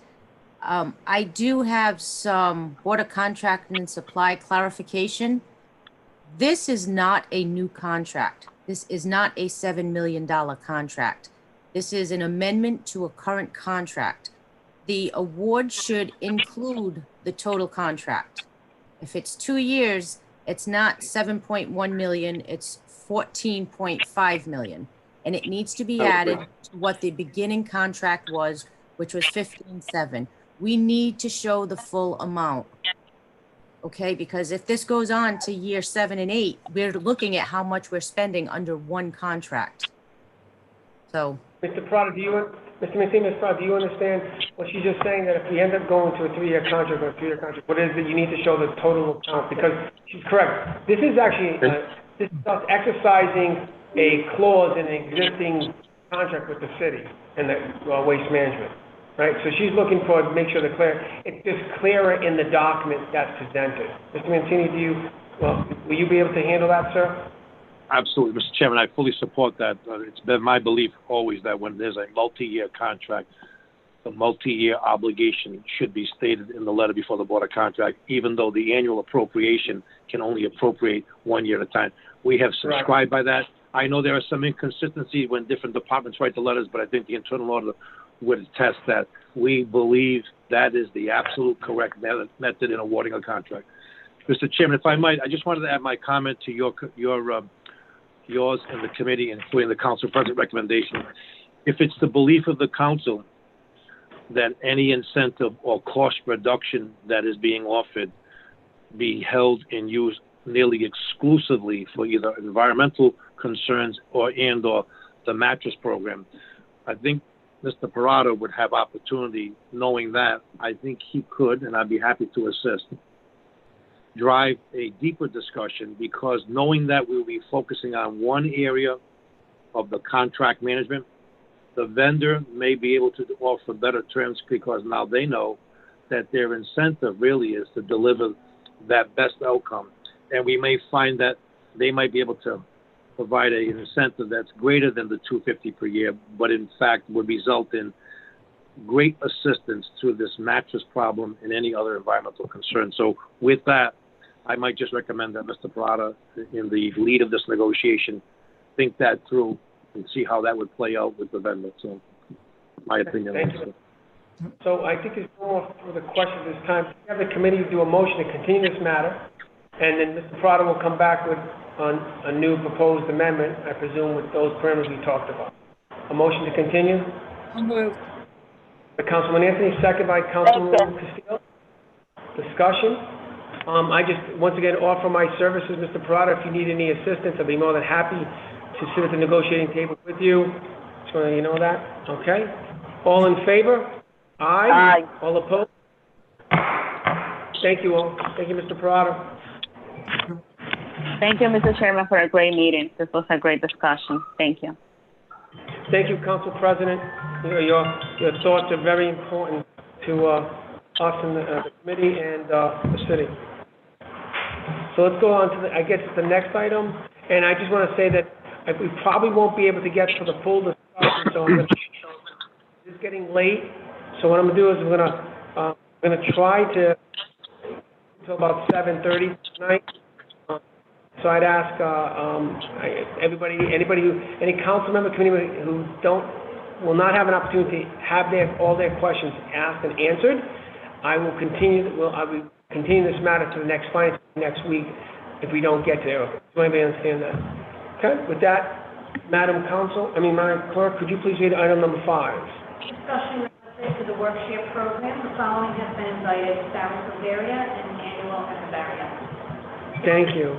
I do have some water contract and supply clarification. This is not a new contract. This is not a $7 million contract. This is an amendment to a current contract. The award should include the total contract. If it's 2 years, it's not 7.1 million, it's 14.5 million. And it needs to be added to what the beginning contract was, which was 15.7. We need to show the full amount. Okay, because if this goes on to year 7 and 8, we're looking at how much we're spending under one contract. So. Mr. Prada, Mr. Prada, do you understand what she's just saying, that if we end up going to a 3-year contract or a 3-year contract, what is it you need to show the total amount? Because she's correct. This is actually, this is us exercising a clause in an existing contract with the city and the waste management, right? So she's looking for, make sure it's just clearer in the document that's presented. Mr. Mancini, will you be able to handle that, sir? Absolutely, Mr. Chairman, I fully support that. It's been my belief always that when there's a multi-year contract, the multi-year obligation should be stated in the letter before the board of contract, even though the annual appropriation can only appropriate 1 year at a time. We have subscribed by that. I know there are some inconsistencies when different departments write the letters, but I think the internal auditor would attest that we believe that is the absolute correct method in awarding a contract. Mr. Chairman, if I might, I just wanted to add my comment to yours and the committee, including the council president recommendation. If it's the belief of the council that any incentive or cost reduction that is being offered be held and used nearly exclusively for either environmental concerns or the mattress program, I think Mr. Parada would have opportunity, knowing that, I think he could, and I'd be happy to assist, drive a deeper discussion, because knowing that we'll be focusing on one area of the contract management, the vendor may be able to offer better terms, because now they know that their incentive really is to deliver that best outcome. And we may find that they might be able to provide an incentive that's greater than the $250 per year, but in fact would result in great assistance to this mattress problem and any other environmental concern. So with that, I might just recommend that Mr. Parada, in the lead of this negotiation, think that through and see how that would play out with the vendor. So my opinion. Thank you. So I think there's no more further questions this time. Have the committee do a motion to continue this matter, and then Mr. Parada will come back with a new proposed amendment, I presume, with those parameters we talked about. A motion to continue? I'll move. By Councilman Anthony, second by Councilman Castillo. Discussion. I just, once again, offer my services, Mr. Parada. If you need any assistance, I'll be more than happy to sit at the negotiating table with you. Just want to let you know that. Okay? All in favor? Aye. Aye. All opposed? Thank you all. Thank you, Mr. Parada. Thank you, Mr. Chairman, for a great meeting. This was a great discussion. Thank you. Thank you, Council President. Your thoughts are very important to us in the committee and the city. So let's go on to the next item. And I just want to say that we probably won't be able to get to the full discussion, so it's getting late. So what I'm going to do is we're going to try to until about 7:30 tonight. So I'd ask any council member, committee who will not have an opportunity to have all their questions asked and answered. I will continue this matter to the next finance next week if we don't get there. Does anybody understand that? Okay. With that, Madam Clerk, could you please read item number 5? Discussion relative to the Workshare program. The following has been invited: Sarah Silveria and Emmanuel Echevarria. Thank you.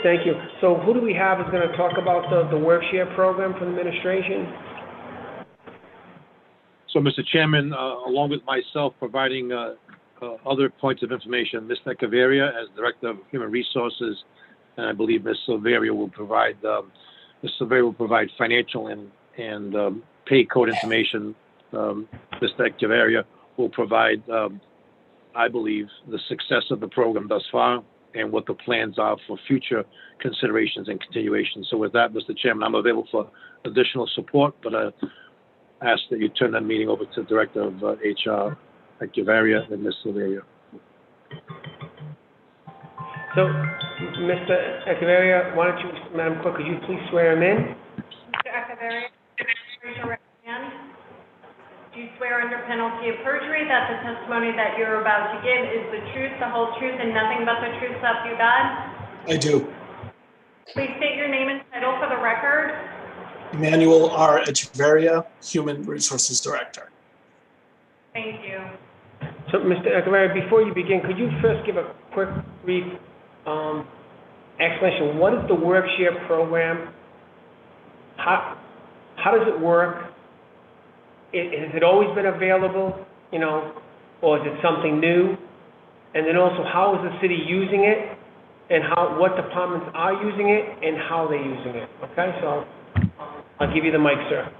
Thank you. So who do we have is going to talk about the Workshare program for the administration? So, Mr. Chairman, along with myself providing other points of information, Ms. Echevarria as Director of Human Resources, and I believe Ms. Silveria will provide financial and pay code information. Ms. Echevarria will provide, I believe, the success of the program thus far and what the plans are for future considerations and continuation. So with that, Mr. Chairman, I'm available for additional support, but I ask that you turn that meeting over to Director of HR, Echevarria, and Ms. Silveria. So, Mr. Echeverria, why don't you, Madam Clerk, could you please swear him in? Mr. Echeverria, raise your right hand. Do you swear under penalty of perjury that the testimony that you're about to give is the truth, the whole truth, and nothing but the truth, so help you God? I do. Please state your name and title for the record. Emmanuel R. Echeverria, Human Resources Director. Thank you. So, Mr. Echeverria, before you begin, could you first give a quick, brief explanation? What is the Workshare program? How does it work? Has it always been available, you know, or is it something new? And then also, how is the city using it, and what departments are using it, and how they're using it? Okay, so I'll give you the mic, sir.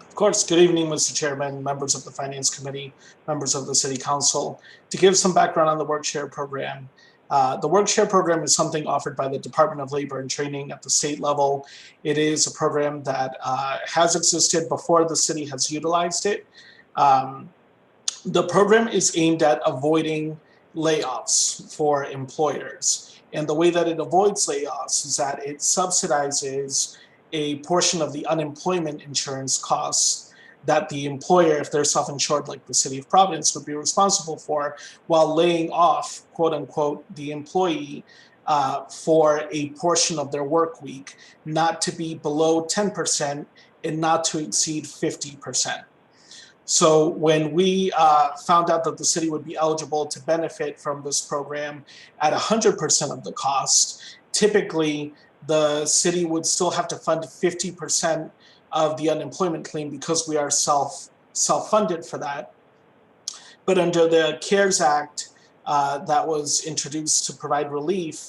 Of course. Good evening, Mr. Chairman, members of the Finance Committee, members of the City Council. To give some background on the Workshare program, the Workshare program is something offered by the Department of Labor and Training at the state level. It is a program that has existed before the city has utilized it. The program is aimed at avoiding layoffs for employers. And the way that it avoids layoffs is that it subsidizes a portion of the unemployment insurance costs that the employer, if they're self-insured like the city of Providence, would be responsible for, while laying off, quote unquote, the employee for a portion of their work week, not to be below 10% and not to exceed 50%. So when we found out that the city would be eligible to benefit from this program at 100% of the cost, typically the city would still have to fund 50% of the unemployment claim because we are self-funded for that. But under the CARES Act that was introduced to provide relief,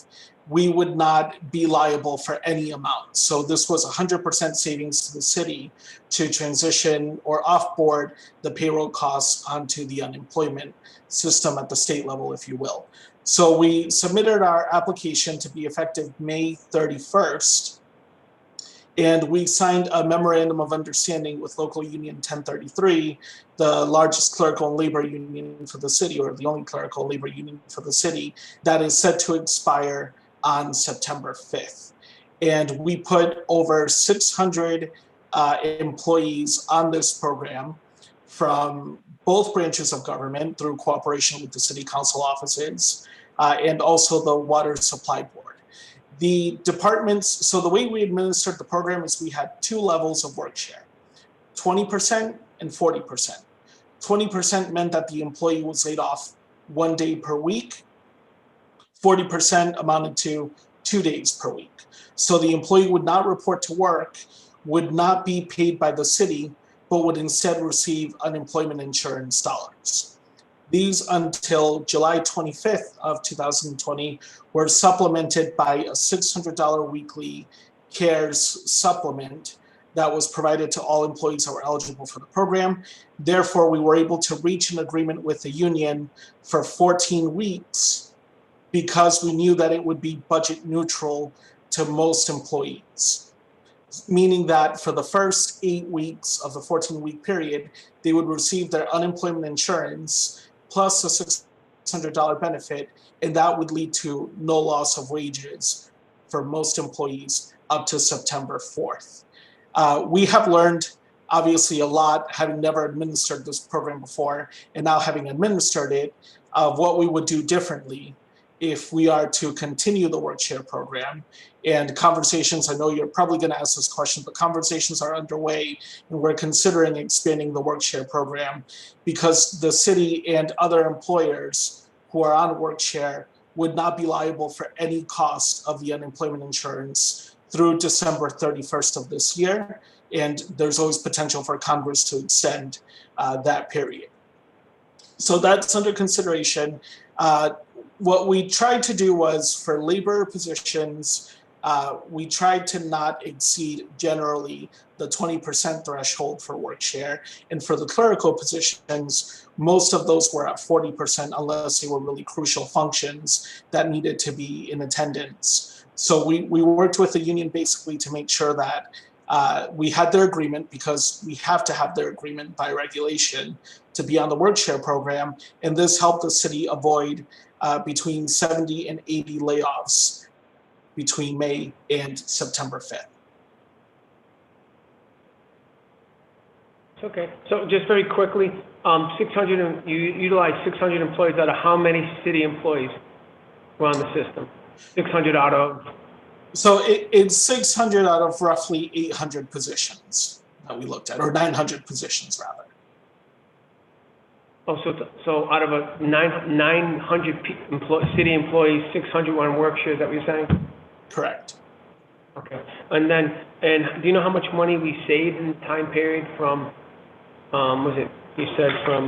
we would not be liable for any amount. So this was 100% savings to the city to transition or offboard the payroll costs onto the unemployment system at the state level, if you will. So we submitted our application to be effective May 31st, and we signed a memorandum of understanding with local union 1033, the largest clerical and labor union for the city, or the only clerical labor union for the city, that is set to expire on September 5th. And we put over 600 employees on this program from both branches of government through cooperation with the city council offices and also the water supply board. The departments, so the way we administered the program is we had two levels of Workshare, 20% and 40%. 20% meant that the employee was laid off 1 day per week. 40% amounted to 2 days per week. So the employee would not report to work, would not be paid by the city, but would instead receive unemployment insurance dollars. These until July 25th of 2020 were supplemented by a $600 weekly CARES supplement that was provided to all employees that were eligible for the program. Therefore, we were able to reach an agreement with the union for 14 weeks because we knew that it would be budget neutral to most employees, meaning that for the first 8 weeks of the 14-week period, they would receive their unemployment insurance plus a $600 benefit, and that would lead to no loss of wages for most employees up to September 4th. We have learned obviously a lot, having never administered this program before, and now having administered it, of what we would do differently if we are to continue the Workshare program. And conversations, I know you're probably going to ask this question, but conversations are underway, and we're considering expanding the Workshare program because the city and other employers who are on Workshare would not be liable for any cost of the unemployment insurance through December 31st of this year. And there's always potential for Congress to extend that period. So that's under consideration. What we tried to do was for labor positions, we tried to not exceed generally the 20% threshold for Workshare. And for the clerical positions, most of those were at 40% unless they were really crucial functions that needed to be in attendance. So we worked with the union basically to make sure that we had their agreement, because we have to have their agreement by regulation to be on the Workshare program. And this helped the city avoid between 70 and 80 layoffs between May and September 5th. Okay, so just very quickly, 600, you utilized 600 employees out of how many city employees were on the system? 600 out of? So it's 600 out of roughly 800 positions that we looked at, or 900 positions rather. Oh, so out of a 900 city employees, 600 were on Workshare, is that what you're saying? Correct. Okay, and do you know how much money we saved in the time period from, was it, you said from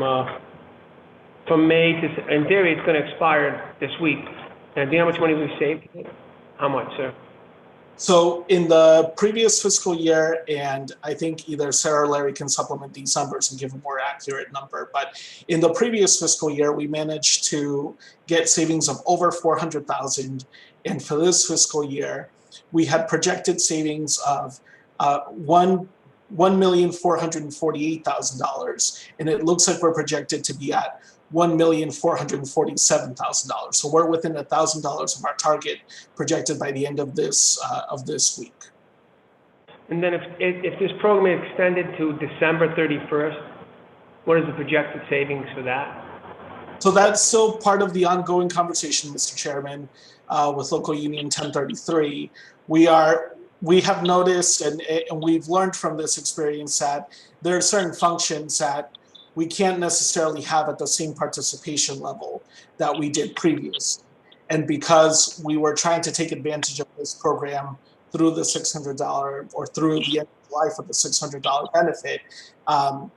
May to, in theory, it's going to expire this week. And do you know how much money we saved? How much, sir? So in the previous fiscal year, and I think either Sarah or Larry can supplement these numbers and give a more accurate number, but in the previous fiscal year, we managed to get savings of over 400,000. And for this fiscal year, we had projected savings of $1,448,000, and it looks like we're projected to be at $1,447,000. So we're within $1,000 of our target projected by the end of this week. And then if this program is extended to December 31st, what is the projected savings for that? So that's still part of the ongoing conversation, Mr. Chairman, with Local Union 1033. We have noticed and we've learned from this experience that there are certain functions that we can't necessarily have at the same participation level that we did previously. And because we were trying to take advantage of this program through the $600 or through the end of life of the $600 benefit,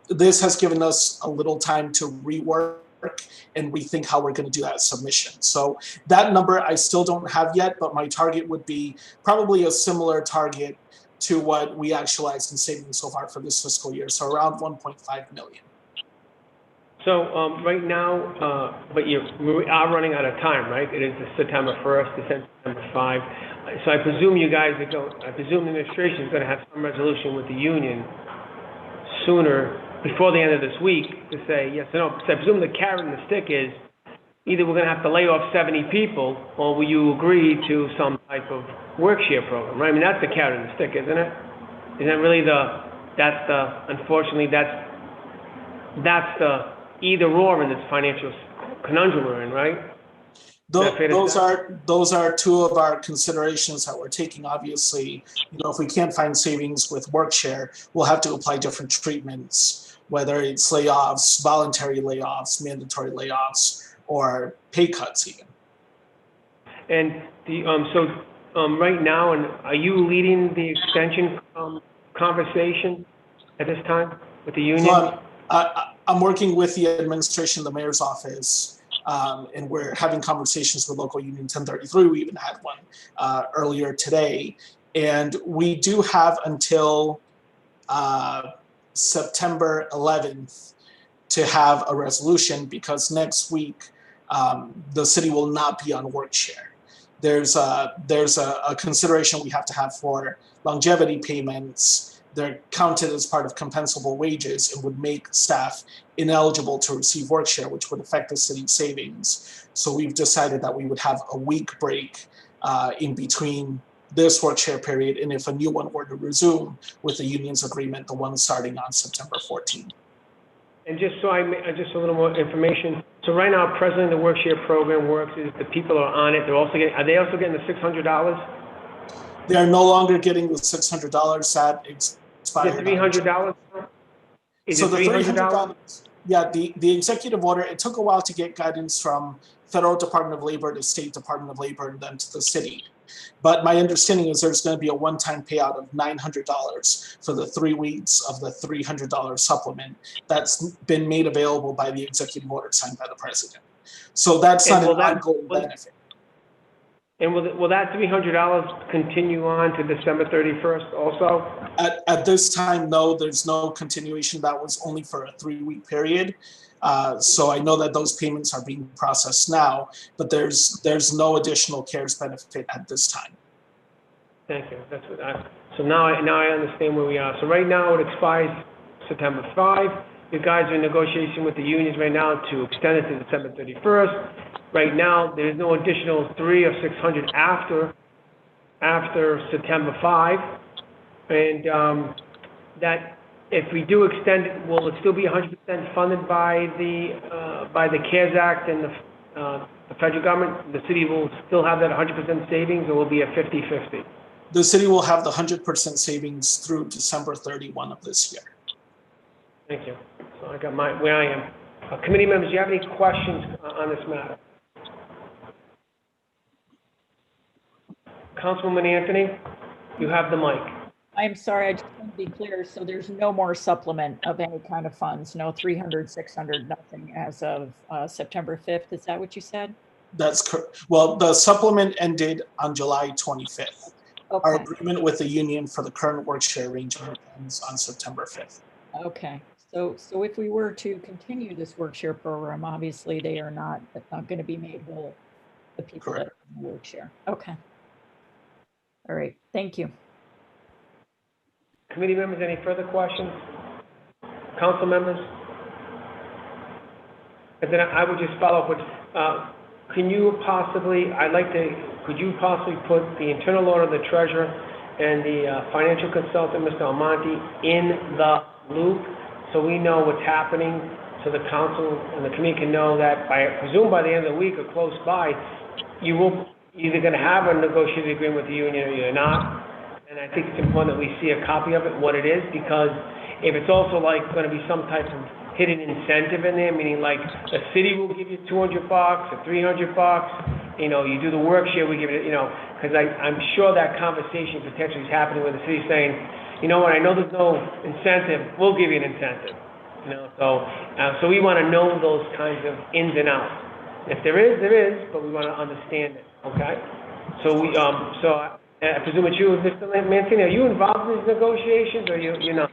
this has given us a little time to rework and rethink how we're going to do that submission. So that number I still don't have yet, but my target would be probably a similar target to what we actualized in savings so far for this fiscal year. So around 1.5 million. So right now, but we are running out of time, right? It is September 1st, December 5. So I presume you guys are going, I presume the administration is going to have some resolution with the union sooner, before the end of this week, to say yes or no. So I presume the carrot and the stick is either we're going to have to lay off 70 people, or will you agree to some type of Workshare program, right? I mean, that's the carrot and the stick, isn't it? Isn't it really unfortunately, that's the either or in this financial conundrum we're in, right? Those are two of our considerations that we're taking. Obviously, if we can't find savings with Workshare, we'll have to apply different treatments, whether it's layoffs, voluntary layoffs, mandatory layoffs, or pay cuts even. And right now, and are you leading the extension conversation at this time with the union? So I'm working with the administration, the mayor's office, and we're having conversations with Local Union 1033. We even had one earlier today. And we do have until September 11th to have a resolution, because next week the city will not be on Workshare. There's a consideration we have to have for longevity payments. They're counted as part of compensable wages and would make staff ineligible to receive Workshare, which would affect the city's savings. So we've decided that we would have a week break in between this Workshare period, and if a new one were to resume with the union's agreement, the one starting on September 14th. And just so just a little more information. So right now, presently the Workshare program works is the people are on it. Are they also getting the $600? They are no longer getting the $600 that expired. Is it $300? Is it $300? Yeah, the executive order, it took a while to get guidance from Federal Department of Labor to State Department of Labor and then to the city. But my understanding is there's going to be a one-time payout of $900 for the 3 weeks of the $300 supplement that's been made available by the executive order signed by the president. So that's not an ongoing benefit. And will that $300 continue on to December 31st also? At this time, no, there's no continuation. That was only for a 3-week period. So I know that those payments are being processed now, but there's no additional CARES benefit at this time. Thank you. So now I understand where we are. So right now it expires September 5. You guys are in negotiation with the unions right now to extend it to December 31st. right now, there's no additional 3 or 600 after September 5. And that if we do extend it, will it still be 100% funded by the CARES Act and the federal government? The city will still have that 100% savings, or will it be a 50-50? The city will have the 100% savings through December 31 of this year. Thank you. So I got where I am. Committee members, do you have any questions on this matter? Councilwoman Anthony, you have the mic. I'm sorry, I just want to be clear. So there's no more supplement of any kind of funds, no 300, 600, nothing as of September 5th. Is that what you said? That's correct. Well, the supplement ended on July 25th. Okay. Our agreement with the union for the current Workshare arrangement ends on September 5th. Okay. So if we were to continue this Workshare program, obviously they are not going to be made whole, the people Correct. that are in Workshare. Okay. All right. Thank you. Committee members, any further questions? Council members? And then I would just follow up with, could you possibly put the internal auditor, the treasurer, and the financial consultant, Mr. Almonte, in the loop so we know what's happening, so the council and the committee can know that I presume by the end of the week or close by, you will either going to have a negotiated agreement with the union or you're not. And I think it's important that we see a copy of it, what it is, because if it's also like going to be some type of hidden incentive in there, meaning like the city will give you $200 or $300, you know, you do the Workshare, we give it, you know, because I'm sure that conversation potentially is happening where the city's saying, you know what, I know there's no incentive, we'll give you an incentive, you know, so we want to know those kinds of ins and outs. If there is, there is, but we want to understand it, okay? So I presume it's you, Mr. Mancini. Are you involved in these negotiations, or you're not?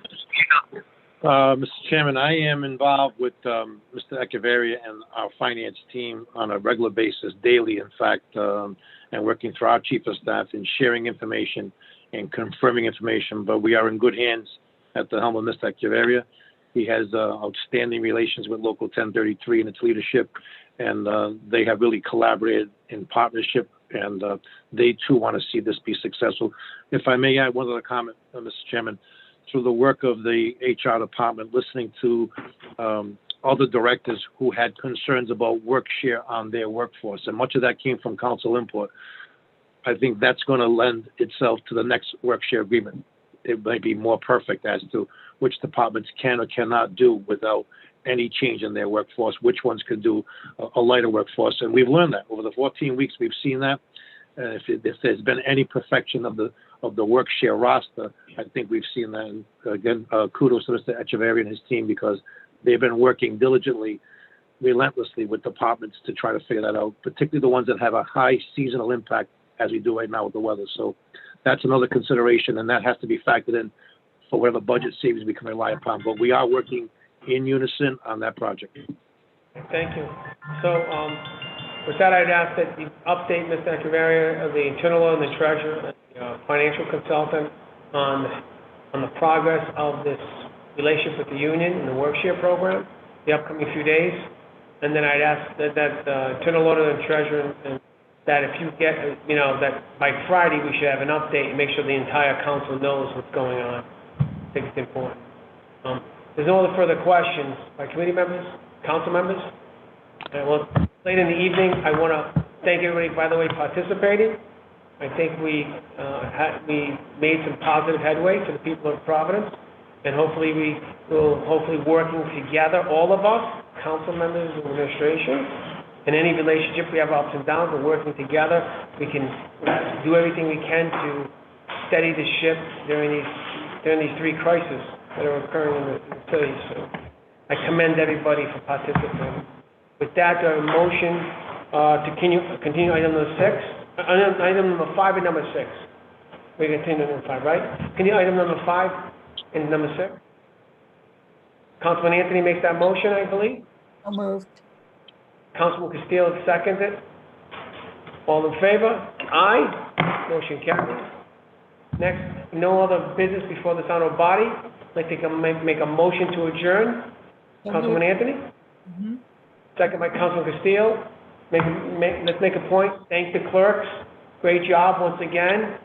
Mr. Chairman, I am involved with Mr. Echeverria and our finance team on a regular basis, daily, in fact, and working through our chief of staff and sharing information and confirming information. But we are in good hands at the helm of Mr. Echeverria. He has outstanding relations with Local 1033 and its leadership, and they have really collaborated in partnership, and they too want to see this be successful. If I may add one other comment, Mr. Chairman, through the work of the HR department, listening to other directors who had concerns about Workshare on their workforce, and much of that came from council input, I think that's going to lend itself to the next Workshare agreement. It might be more perfect as to which departments can or cannot do without any change in their workforce, which ones could do a lighter workforce. And we've learned that over the 14 weeks. We've seen that. If there's been any perfection of the Workshare roster, I think we've seen that. And again, kudos to Mr. Echeverria and his team, because they've been working diligently, relentlessly with departments to try to figure that out, particularly the ones that have a high seasonal impact, as we do right now with the weather. So that's another consideration, and that has to be factored in for whatever budget savings we can rely upon. But we are working in unison on that project. Thank you. So with that, I'd ask that you update Mr. Echeverria, the internal auditor, and the treasurer, and the financial consultant on the progress of this relationship with the union and the Workshare program, the upcoming few days. And then I'd ask that internal auditor and treasurer, and that if you get, you know, that by Friday we should have an update and make sure the entire council knows what's going on. I think it's important. There's no other further questions by committee members, council members. Well, late in the evening, I want to thank everybody, by the way, participating. I think we made some positive headway for the people of Providence, and hopefully we will working together, all of us, council members and administration. In any relationship, we have ups and downs, but working together, we can do everything we can to steady the ship during these three crises that are occurring in the city. So I commend everybody for participating. With that, a motion to continue item number 6, item number 5 and number 6. We continue number 5, right? Continue item number 5 and number 6. Councilman Anthony makes that motion, I believe. So moved. Councilman Castillo seconds it. All in favor? Aye. Motion carries. Next, no other business before this honorable body. I'd like to make a motion to adjourn. So Councilman moved. Anthony? Mm-hmm. Second by Councilman Castillo. let's make a point, thank the clerks, great job once again.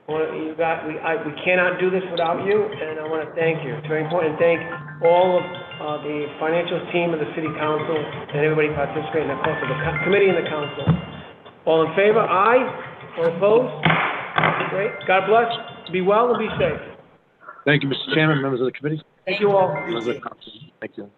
We cannot do this without you, and I want to thank you. It's very important to thank all of the financial team of the city council and everybody participating, of course, of the committee and the council. All in favor? Aye. All opposed? Great. God bless. Be well and be safe. Thank you, Mr. Chairman, members of the committee, Thank you all. members of the council. Thank you.